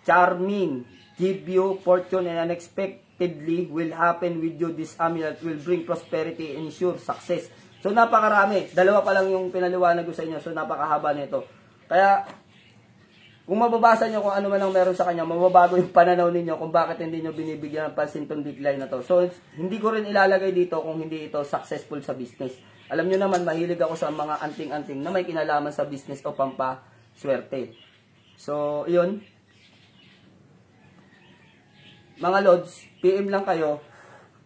charming, give you fortune, and unexpectedly will happen with you. This amulet will bring prosperity and ensure success. So, napakarami. Dalawa pa lang yung pinaliwanag ko sa inyo. So, napakahaba nito. Kaya, kung mababasa nyo kung ano man ang meron sa kanya, mababago yung pananaw ninyo kung bakit hindi nyo binibigyan ng pansin tong Liklay na to. So, hindi ko rin ilalagay dito kung hindi ito successful sa business. Alam nyo naman, mahilig ako sa mga anting-anting na may kinalaman sa business o pampaswerte. So, yun. Mga Lods, PM lang kayo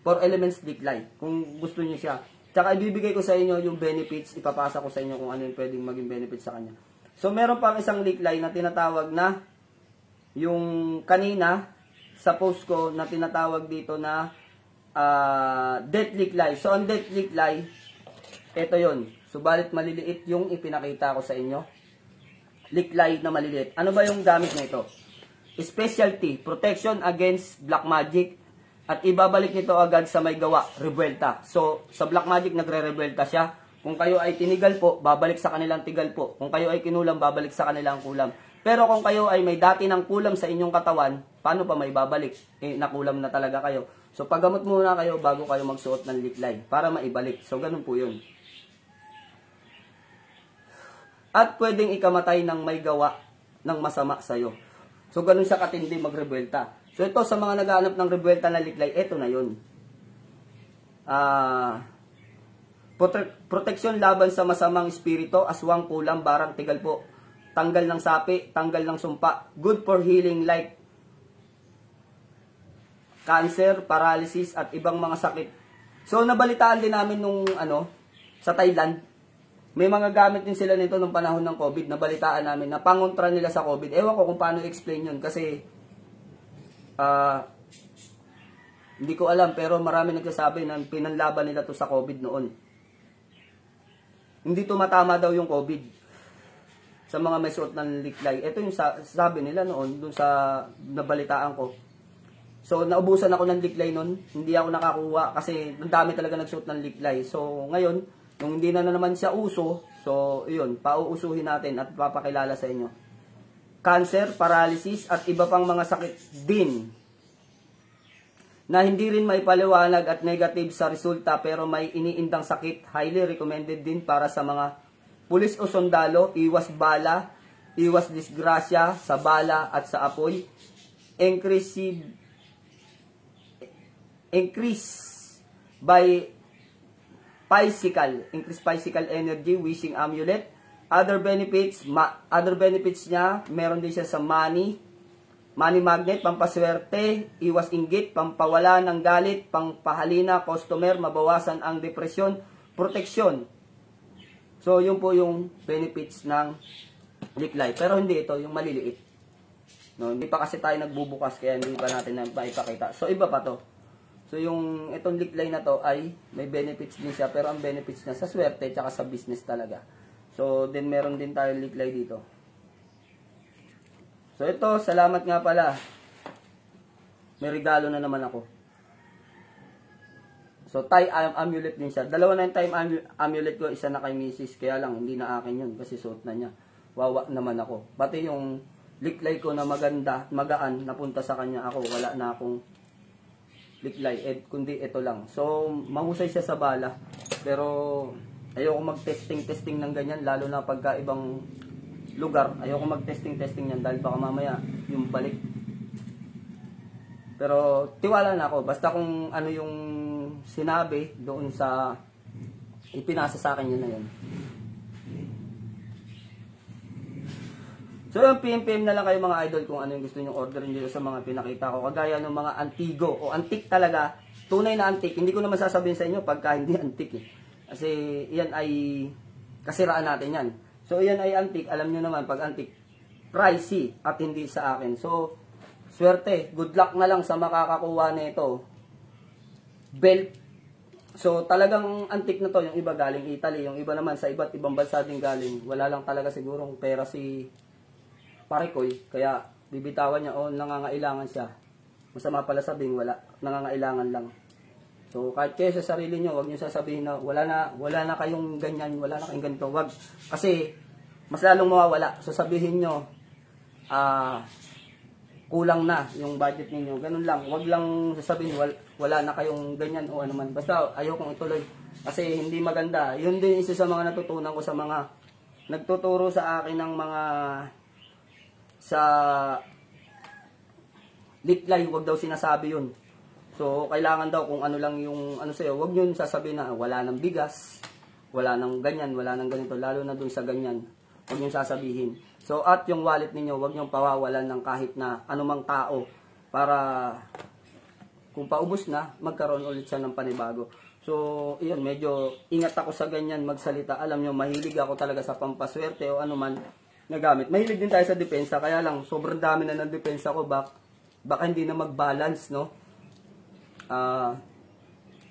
for Elements Liklay kung gusto nyo siya. Tsaka ibibigay ko sa inyo yung benefits, ipapasa ko sa inyo kung ano yung pwedeng maging benefits sa kanya. So, meron pang isang Liklay na tinatawag na yung kanina sa post ko na tinatawag dito na Death Liklay. So, ang Death Liklay, ito yun. Subalit maliliit yung ipinakita ko sa inyo. Liklay na maliliit. Ano ba yung gamit na ito? Specialty, protection against black magic. At ibabalik nito agad sa may gawa, rebuelta. So, sa black magic, nagre-rebuelta siya. Kung kayo ay tinigal po, babalik sa kanilang tigal po. Kung kayo ay kinulam, babalik sa kanilang kulam. Pero kung kayo ay may dati ng kulam sa inyong katawan, paano pa may babalik? Nakulam na talaga kayo. So, paggamot muna kayo bago kayo magsuot ng Liklay para maibalik. So, ganun po yun. At pwedeng ikamatay ng may gawa ng masama sa'yo. So, ganun siya katindi magrebuelta. So, ito sa mga naghahanap ng rebuelta na Liklay, ito na yun. Proteksyon laban sa masamang espiritu, aswang, kulam, barang, tigal po. Tanggal ng sapi, tanggal ng sumpa. Good for healing like cancer, paralysis, at ibang mga sakit. So, nabalitaan din namin nung sa Thailand. May mga gamit din sila nito nung panahon ng COVID. Nabalitaan namin na pangontra nila sa COVID. Ewan ko kung paano i-explain yun kasi hindi ko alam pero marami nagsasabi na pinanlaban nila to sa COVID noon. Hindi tumatama daw yung COVID sa mga may suot ng Liklay. Ito yung sabi nila noon, dun sa nabalitaan ko. So, naubusan ako ng Liklay noon. Hindi ako nakakuha kasi ang dami talaga nagsuot ng Liklay. So, ngayon, nung hindi na naman siya uso, so, yun, pauusuhin natin at papakilala sa inyo. Cancer, paralysis, at iba pang mga sakit din na hindi rin may paliwanag at negative sa resulta pero may iniindang sakit, highly recommended din para sa mga pulis o sundalo, iwas bala, iwas disgrasya sa bala at sa apoy, increase by physical energy, wishing amulet. Other benefits niya, meron din siya sa money magnet, pampaswerte, iwas inggit, pampawala ng galit, pampahalina, customer, mabawasan ang depresyon, proteksyon. So, yun po yung benefits ng Liklay. Pero hindi ito, yung maliliit. No, hindi pa kasi tayo nagbubukas, kaya hindi pa natin na maipakita. So, iba pa to. So, yung itong Liklay na to ay may benefits din siya, pero ang benefits niya sa swerte, tsaka sa business talaga. So, then meron din tayo Liklay dito. So, ito, salamat nga pala. May regalo na naman ako. So, Thai amulet din siya. Dalawa na yung Thai amulet ko. Isa na kay Mrs. Kaya lang, hindi na akin yun. Kasi suot na niya. Wawa naman ako. Pati yung liklay ko na maganda, magaan, napunta sa kanya ako. Wala na akong liklay, kundi ito lang. So, mahusay siya sa bala. Pero, ayoko mag-testing ng ganyan, lalo na pagka ibang lugar. Ayoko mag-testing yan dahil baka mamaya yung balik. Pero, tiwala na ako. Basta kung ano yung sinabi doon sa ipinasa sa akin, yun na yun. So yung PM na lang kayo mga idol kung ano yung gusto nyo orderin dito sa mga pinakita ko. Kagaya ng mga antigo o antique talaga. Tunay na antique. Hindi ko naman sasabihin sa inyo pagka hindi antique eh. Kasi yan ay kasiraan natin yan. So yan ay antique. Alam nyo naman pag antique, pricey at hindi sa akin. So swerte. Good luck na lang sa makakakuha nito. Belt. So talagang antique na to. Yung iba galing Italy. Yung iba naman sa iba't ibang bansa din galing. Wala lang talaga sigurong pera si Parikoy, kaya bibitawan niya o nangangailangan siya. Masama pala sabihin, wala, nangangailangan lang. So kahit kayo sa sarili niyo, wag niyo sasabihin na wala na kayong ganyan, wala na kayong ganito, wag. Kasi mas lalong mawawala. So sabihin niyo kulang na yung budget niyo. Ganun lang, wag lang sasabihin wala na kayong ganyan o ano man. Basta ayokong ituloy kasi hindi maganda. Yun din isa sa mga natutunan ko sa mga nagtuturo sa akin ng mga sa liklay, wag daw sinasabi yun. So, kailangan daw kung ano lang yung ano sa'yo, wag nyo sasabihin na wala nang bigas, wala nang ganyan, wala nang ganito, lalo na dun sa ganyan. Wag nyo sasabihin. So, at yung wallet ninyo, wag nyo pawawalan ng kahit na anumang tao para kung paubos na, magkaroon ulit siya ng panibago. So, iyon, medyo ingat ako sa ganyan magsalita. Alam nyo, mahilig ako talaga sa pampaswerte o ano man na gamit. Mahilig din tayo sa depensa, kaya lang sobrang dami na ng depensa ko, baka hindi na mag-balance, no?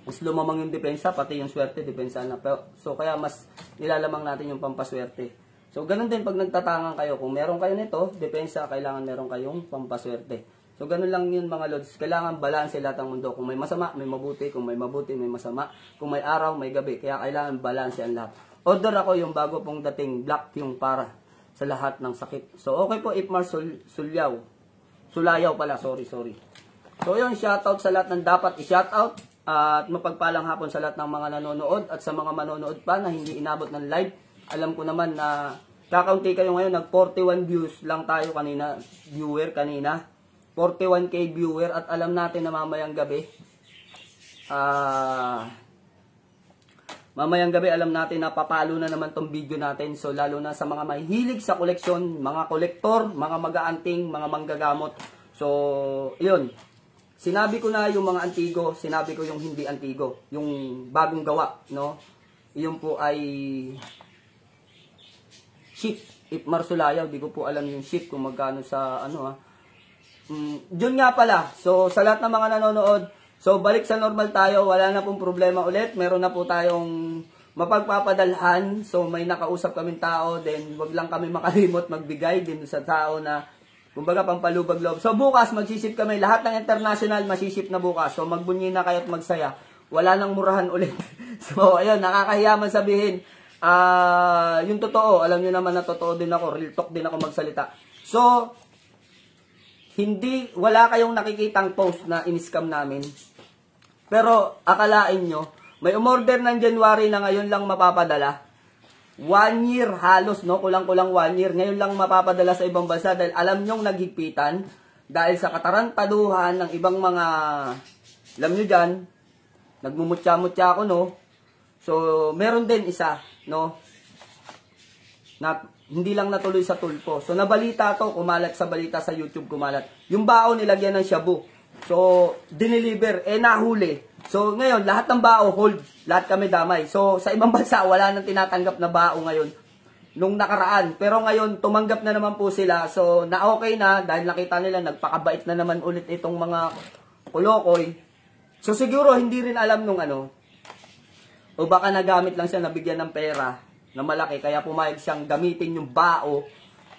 Mas lumamang yung depensa, pati yung swerte, depensa na. So, kaya mas nilalamang natin yung pampaswerte. So, ganun din pag nagtatangan kayo. Kung meron kayo nito, depensa, kailangan meron kayong pampaswerte. So, ganun lang yun mga lods. Kailangan balance lahat ng mundo. Kung may masama, may mabuti. Kung may mabuti, may masama. Kung may araw, may gabi. Kaya kailangan balance ang lahat. Order ako yung bago pong dating black yung para sa lahat ng sakit. So, okay po, Ipmar Sulayaw pala, sorry. So, yun, shoutout sa lahat ng dapat i-shoutout at mapagpalang hapon sa lahat ng mga nanonood at sa mga manonood pa na hindi inabot ng live. Alam ko naman na kakaunti kayo ngayon, nag-41 views lang tayo kanina, 41k viewer at alam natin na mamayang gabi alam natin na papalo na naman tong video natin. So lalo na sa mga mahilig sa koleksyon, mga kolektor, mga mag-aanting, mga manggagamot. So, yun. Sinabi ko na yung mga antigo, sinabi ko yung hindi antigo, yung bagong gawa, no? Yun po ay ship. Ipmar Sulayaw, di ko po alam yung ship kung magkano sa ano Yun nga pala. So, sa lahat ng mga nanonood, so, balik sa normal tayo. Wala na pong problema ulit. Meron na po tayong mapagpapadalhan. So, may nakausap kaming tao. Then, wag lang kami makalimot magbigay din sa tao na, kumbaga, pampalubag loob. So, bukas, magsisip kami. Lahat ng international, masisip na bukas. So, magbunyi na kayo at magsaya. Wala nang murahan ulit. So, ayun, nakakahiya man sabihin. Yung totoo, alam nyo naman na totoo din ako. Real talk din ako magsalita. So, wala kayong nakikitang post na in-scam namin. Pero, akalain nyo, may umorder ng January na ngayon lang mapapadala. 1 year halos, no? Kulang-kulang 1 year. Ngayon lang mapapadala sa ibang bansa dahil alam nyong naghigpitan. Dahil sa katarantaduhan ng ibang mga, alam nyo dyan, nagmumutya-mutya ako, no? So, meron din isa, no? Na hindi lang natuloy sa tulpo. So, nabalita to, kumalat sa balita sa YouTube, kumalat. Yung bao nilagyan ng shabu. So, dineliver, nahuli. So, ngayon, lahat ng bao, hold. Lahat kami damay. So, sa ibang bansa, wala nang tinatanggap na bao ngayon. Nung nakaraan. Pero ngayon, tumanggap na naman po sila. So, na-okay na, dahil nakita nila, nagpakabait na naman ulit itong mga kulokoy. So, siguro, hindi rin alam nung ano. O baka nagamit lang siya, nabigyan ng pera na malaki. Kaya pumayag siyang gamitin yung bao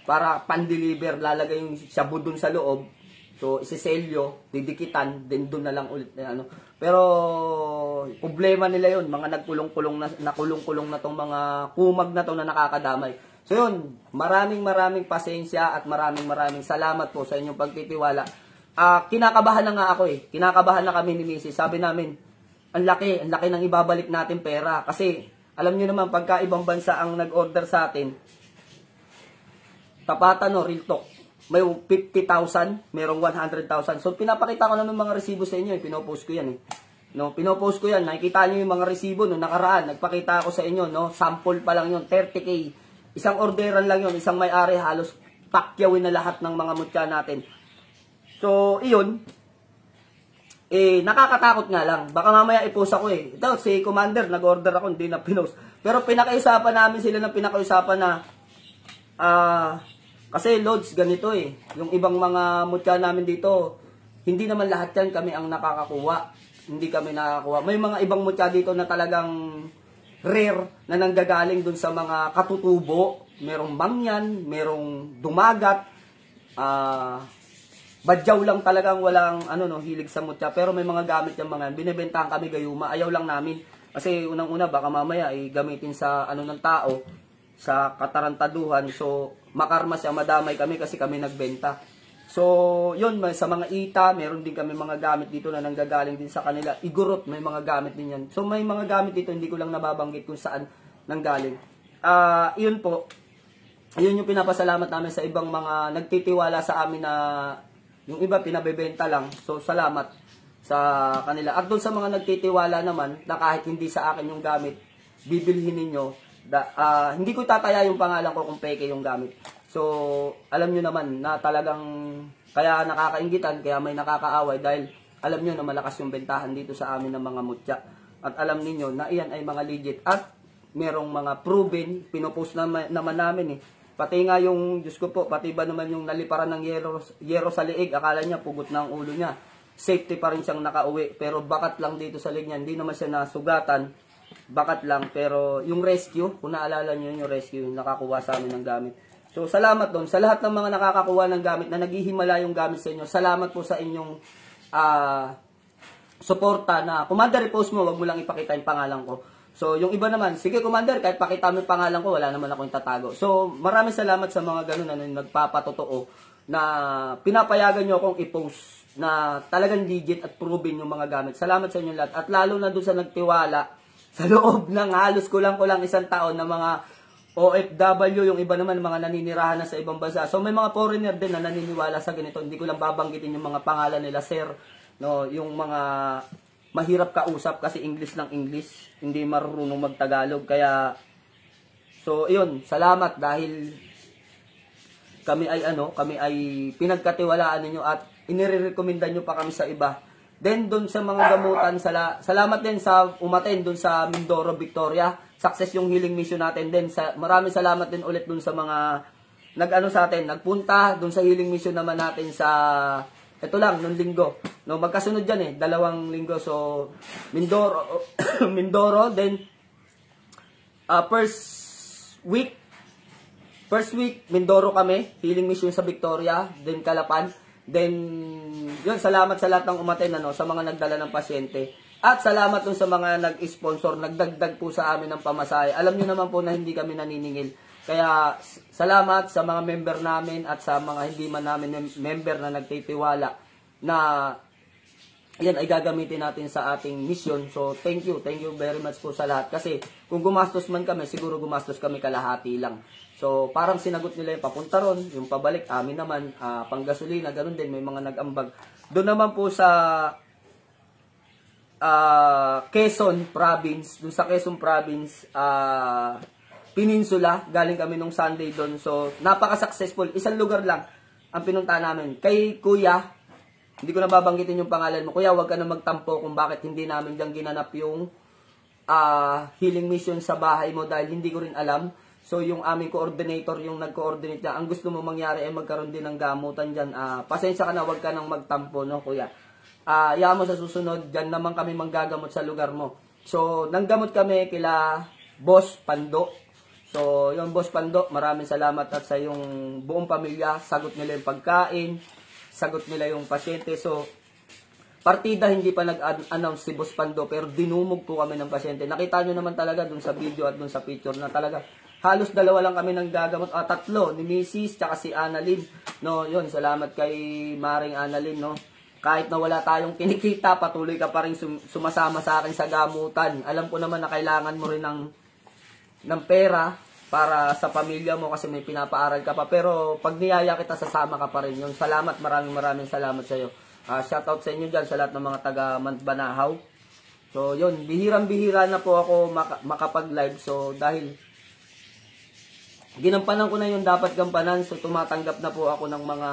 para pan-deliver. Lalagay yung shabu dun sa loob. So, isiselyo, didikitan, then doon na lang ulit na ano. Pero, problema nila yun, mga nakulong-kulong na tong mga kumag na to na nakakadamay. So yun, maraming pasensya at maraming salamat po sa inyong pagtitiwala. Kinakabahan na nga ako eh. Kinakabahan na kami ni Mrs. Sabi namin, ang laki ng ibabalik natin pera. Kasi, alam nyo naman, pagka ibang bansa ang nag-order sa atin, tapatan no, real talk. May 50,000, merong 100,000. So, pinapakita ko na ng mga resibo sa inyo. Pinopost ko yan eh. No, pinopost ko yan. Nakikita nyo yung mga resibo no, nakaraan. Nagpakita ako sa inyo, no? Sample pa lang yun, 30K. Isang orderan lang yun, isang may-ari, halos pakyawin na lahat ng mga mutya natin. So, iyon. Nakakatakot nga lang. Baka mamaya i-post ako eh. Ito, si Commander, nag-order ako, hindi na pinost. Pero pinakaisapan namin sila ng pinakaisapan na, kasi Lods, ganito eh. Yung ibang mga mutya namin dito, hindi naman lahat yan kami ang nakakakuha. Hindi kami nakakakuha. May mga ibang mutya dito na talagang rare na nanggagaling dun sa mga katutubo. Merong mangyan, merong dumagat, badyaw lang talagang walang hilig sa mutya. Pero may mga gamit yung mga binibentahan kami gayuma. Ayaw lang namin. Kasi unang-una baka mamaya gamitin sa ng tao, sa katarantaduhan. So makarma siya, madamay kami kasi kami nagbenta. So yun, sa mga ita, meron din kami mga gamit dito na nanggagaling din sa kanila. Igurot, may mga gamit din yan. So may mga gamit dito, hindi ko lang nababanggit kung saan nanggaling. Yun po. Yun yung pinapasalamat namin sa ibang mga nagtitiwala sa amin na yung iba pinabebenta lang. So salamat sa kanila. At doon sa mga nagtitiwala naman na kahit hindi sa akin yung gamit, bibilhin ninyo. Hindi ko tataya yung pangalan ko kung peke yung gamit. So alam nyo naman na talagang kaya nakakaingitan, kaya may nakakaaway dahil alam nyo na malakas yung bentahan dito sa amin ng mga mutya. At alam niyo na iyan ay mga legit at merong mga proven, pinopost naman namin eh. Pati nga yung, Diyos ko po, pati ba naman yung naliparan ng yero sa liig, akala niya pugot na ang ulo niya. Safety pa rin siyang nakauwi, pero bakat lang dito sa liig niya, hindi naman siya nasugatan, bakat lang. Pero yung rescue, kung naalala niyo yung rescue, yung nakakuha sa amin ng gamit. So salamat doon, sa lahat ng mga nakakakuha ng gamit, na naghihimala yung gamit sa inyo, salamat po sa inyong suporta na, Commander, i-post mo, wag mo lang ipakita yung pangalan ko. So, yung iba naman, sige Commander, kahit pakita mo yung pangalan ko, wala naman akong tatago. So, maraming salamat sa mga ganun na nagpapatotoo na pinapayagan nyo akong i-post na talagang legit at proven yung mga gamit. Salamat sa inyo lahat. At lalo na doon sa nagtiwala, sa loob ng halos kulang isang taon na mga OFW, yung iba naman mga naninirahan na sa ibang bansa. So, may mga foreigner din na naniniwala sa ganito. Hindi ko lang babanggitin yung mga pangalan nila, sir. No, yung mga mahirap kausap kasi English lang English, hindi marunong magtagalog. Kaya so iyon, salamat dahil kami ay pinagkatiwalaan ninyo at inirekomenda nyo pa kami sa iba. Then doon sa mga gamutan, salamat din sa umaten doon sa Mindoro, Victoria. Success yung healing mission natin din. Maraming salamat din ulit doon sa mga sa atin, nagpunta doon sa healing mission naman natin sa ito lang, nung linggo. No, magkasunod yan 2 linggo. So, Mindoro, then, first week, Mindoro kami, healing mission sa Victoria, then Calapan. Then, yun, salamat sa lahat ng umaten, sa mga nagdala ng pasyente. At salamat dun sa mga nag-sponsor, nagdagdag po sa amin ng pamasahe. Alam niyo naman po na hindi kami naniningil. Kaya salamat sa mga member namin at sa mga hindi man namin member na nagtitiwala na yan ay gagamitin natin sa ating mission. So thank you very much po sa lahat. Kasi kung gumastos man kami, siguro gumastos kami kalahati lang. So parang sinagot nila yung papunta ron, yung pabalik, amin naman, panggasolina, ganun din, may mga nag-ambag. Doon naman po sa Quezon Province, doon sa Quezon Province, Peninsula, galing kami nung Sunday doon. So, napaka-successful. Isang lugar lang ang pinunta namin. Kay Kuya, hindi ko na babanggitin yung pangalan mo. Kuya, wag ka na magtampo kung bakit hindi namin dyan ginanap yung healing mission sa bahay mo dahil hindi ko rin alam. So, yung aming coordinator, yung nag-coordinate niya, ang gusto mo mangyari ay magkaroon din ng gamutan dyan. Pasensya ka na, wag ka nang magtampo, no, Kuya. Iyan mo sa susunod, dyan naman kami manggagamot sa lugar mo. So, nanggamot kami kila Boss Pando. So, yung Boss Pando, maraming salamat at sa yung buong pamilya, sagot nila yung pagkain, sagot nila yung pasyente. So, partida hindi pa nag-announce si Boss Pando, pero dinumog po kami ng pasyente. Nakita nyo naman talaga dun sa video at dun sa picture na talaga halos dalawa lang kami ng gagamot, tatlo, ni Mrs. tsaka si Annalyn. No, yun, salamat kay Maring Annalyn, no. Kahit na wala tayong kinikita, patuloy ka pa rin sumasama sa akin sa gamutan. Alam ko naman na kailangan mo rin ng pera para sa pamilya mo kasi may pinapaaral ka pa. Pero pag niyaya kita, sasama ka pa rin yun. Salamat, maraming salamat sa iyo. Shoutout sa inyo dyan, sa lahat ng mga taga Banahaw. So, yun, bihirang-bihira na po ako makapag-live. So, dahil ginampanan ko na yung dapat gampanan. So, tumatanggap na po ako ng mga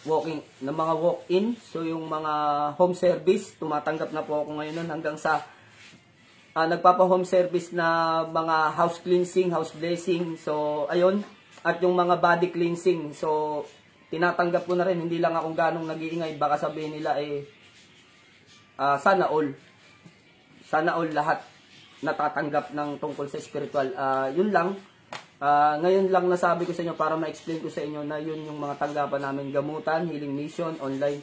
walk-in. So, yung mga home service, tumatanggap na po ako ngayon hanggang sa nagpapa-home service na mga house cleansing, house blessing. So, ayun. At yung mga body cleansing. So, tinatanggap ko na rin. Hindi lang akong ganong nag-iingay. Baka sabihin nila sana all lahat natatanggap ng tungkol sa spiritual. Yun lang. Ngayon lang nasabi ko sa inyo para ma-explain ko sa inyo na yun yung mga tanggapan namin, gamutan, healing mission, online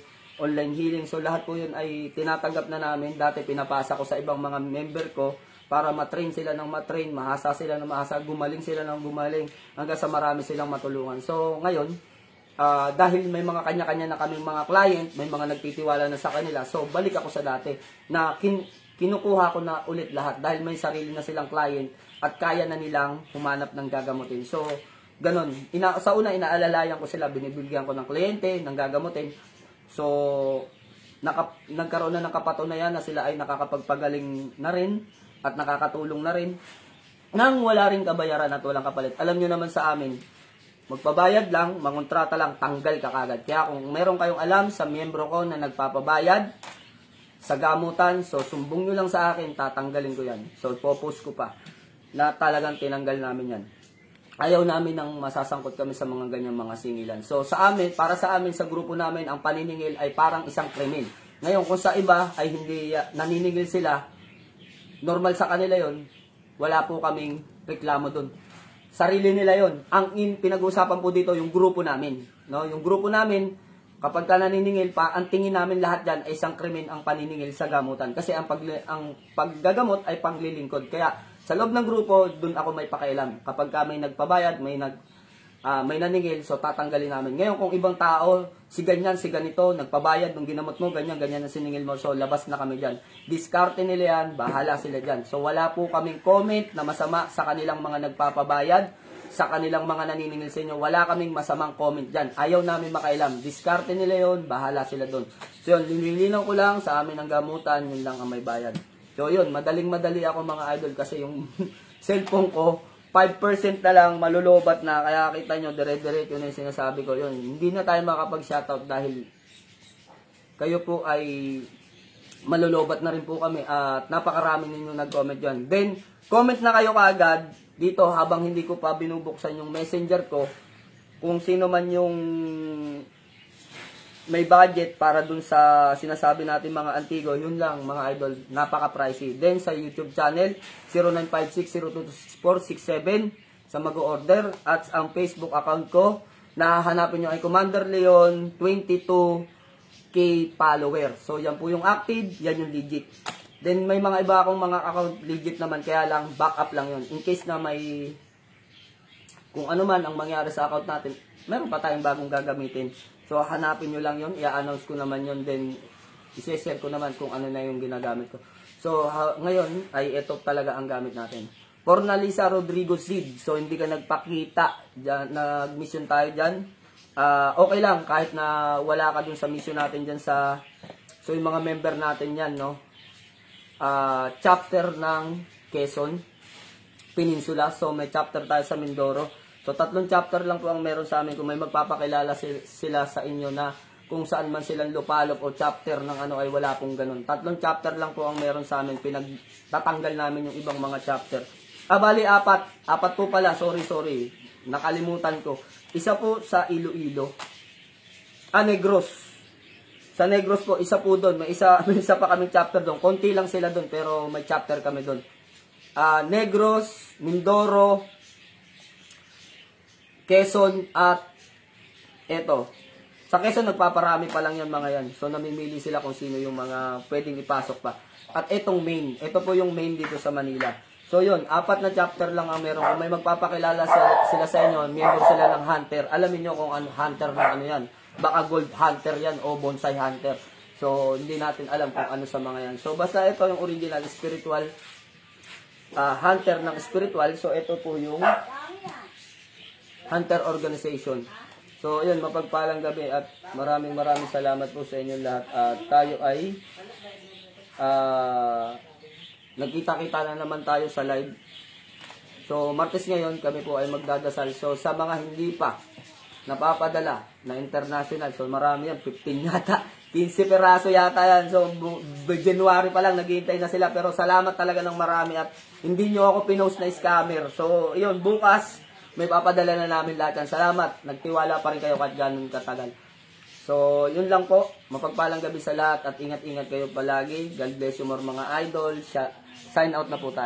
healing. So lahat po yun ay tinatanggap na namin. Dati pinapasa ko sa ibang mga member ko para matrain sila ng matrain, mahasa sila ng mahasa, gumaling sila ng gumaling, hanggang sa marami silang matulungan. So ngayon, dahil may mga kanya-kanya na kaming mga client, may mga nagtitiwala na sa kanila, so balik ako sa dati na kinukuha ko na ulit lahat dahil may sarili na silang client at kaya na nilang humanap ng gagamutin. So, ganun. Sa una, inaalalayan ko sila, binibigyan ko ng kliyente, ng gagamutin. So, nagkaroon na ng kapatunayan na sila ay nakakapagpagaling na rin at nakakatulong na rin nang wala rin kabayaran at walang kapalit. Alam nyo naman sa amin, magpabayad lang, mangontrata lang, tanggal ka kagad. Kaya kung meron kayong alam sa miyembro ko na nagpapabayad sa gamutan, so sumbong nyo lang sa akin, tatanggalin ko yan. So, popost ko pa na talagang tinanggal namin yan. Ayaw namin nang masasangkot kami sa mga ganyang mga singilan. So, sa amin, para sa amin, sa grupo namin, ang paniningil ay parang isang krimen. Ngayon, kung sa iba ay hindi naniningil sila, normal sa kanila yon, wala po kaming reklamo dun. Sarili nila yon. Ang pinag-uusapan po dito, yung grupo namin. No? Yung grupo namin, kapag ka naniningil pa, ang tingin namin lahat dyan ay isang krimen ang paniningil sa gamutan. Kasi ang paggagamot ay panglilingkod. Kaya sa loob ng grupo, dun ako may pakialam. Kapag ka may nagpabayad, may naningil, so tatanggalin namin. Ngayon kung ibang tao, si ganyan, si ganito, nagpabayad, nung ginamot mo, ganyan na siningil mo, so labas na kami dyan. Diskarte nila yan, bahala sila dyan. So wala po kaming comment na masama sa kanilang mga nagpapabayad, sa kanilang mga naniningil sa inyo, wala kaming masamang comment dyan. Ayaw namin makailam. Diskarte nila yon, bahala sila doon. So yun, nililinaw ko lang sa amin ang gamutan, yun lang ang may bayad. So yun, madaling-madali ako mga idol kasi yung cellphone ko, 5% na lang, malulobat na. Kaya kita nyo, dire-diretso na yung sinasabi ko. Yun, hindi na tayo makapag-shoutout dahil kayo po ay malulobat na rin po kami at napakarami ninyo nag-comment dyan. Then, comment na kayo kaagad dito habang hindi ko pa binubuksan yung messenger ko. Kung sino man yung may budget para dun sa sinasabi natin mga antigo, yun lang mga idol, napaka-pricey. Then sa YouTube channel, 0956-026467 sa mag-order. At ang Facebook account ko, nahahanapin nyo ay Commander Leon 22K follower. So yan po yung active, yan yung legit. Then may mga iba akong mga account legit naman, kaya lang backup lang yun. In case na may kung ano man ang mangyari sa account natin, meron pa tayong bagong gagamitin. So hanapin nyo lang yun, i-announce ko naman yun, then i-share ko naman kung ano na yung ginagamit ko. So ngayon ay ito talaga ang gamit natin. Fornalisa Rodrigo Seed. So hindi ka nagpakita, nag-mission tayo dyan. Okay lang, kahit na wala ka dun sa mission natin dyan sa, so yung mga member natin yan, no? Chapter ng Quezon Peninsula. So may chapter tayo sa Mindoro. So 3 chapter lang po ang meron sa amin. Kung may magpapakilala sila sa inyo na kung saan man silang lupalop o chapter ng ano, ay wala pong ganun. 3 chapter lang po ang meron sa amin. Pinagtatanggal namin yung ibang mga chapter. Bali 4 po pala, sorry, nakalimutan ko. Isa po sa Iloilo, Negros. Sa Negros po, isa po doon. May isa pa kaming chapter doon. Konti lang sila doon, pero may chapter kami doon. Negros, Mindoro, Quezon, at eto. Sa Quezon, nagpaparami pa lang yan mga yan. So, namimili sila kung sino yung mga pwedeng ipasok pa. At etong main. Ito po yung main dito sa Manila. So yun, 4 na chapter lang ang meron. Kung may magpapakilala sila sa inyo, member sila ng hunter. Alamin nyo kung ano hunter ng ano yan. Baka gold hunter yan o bonsai hunter. So hindi natin alam kung ano sa mga yan. So basta ito yung original spiritual hunter ng spiritual. So ito po yung hunter organization. So yun, mapagpalang gabi at maraming salamat po sa inyo lahat. At tayo ay nagkita-kita na naman tayo sa live. So, Martes ngayon, kami po ay magdadasal. So, sa mga hindi pa napapadala na international, so marami yan, 15 yata, 15 peraso yata yan. So, January pa lang, naghihintay na sila. Pero salamat talaga ng marami at hindi nyo ako pinost na scammer. So, yun, bukas, may papadala na namin lahat yan. Salamat, nagtiwala pa rin kayo kahit ganun katagal. So, yun lang po. Mapagpalang gabi sa lahat at ingat-ingat kayo palagi. God bless you more mga idol. Sign out na po tayo.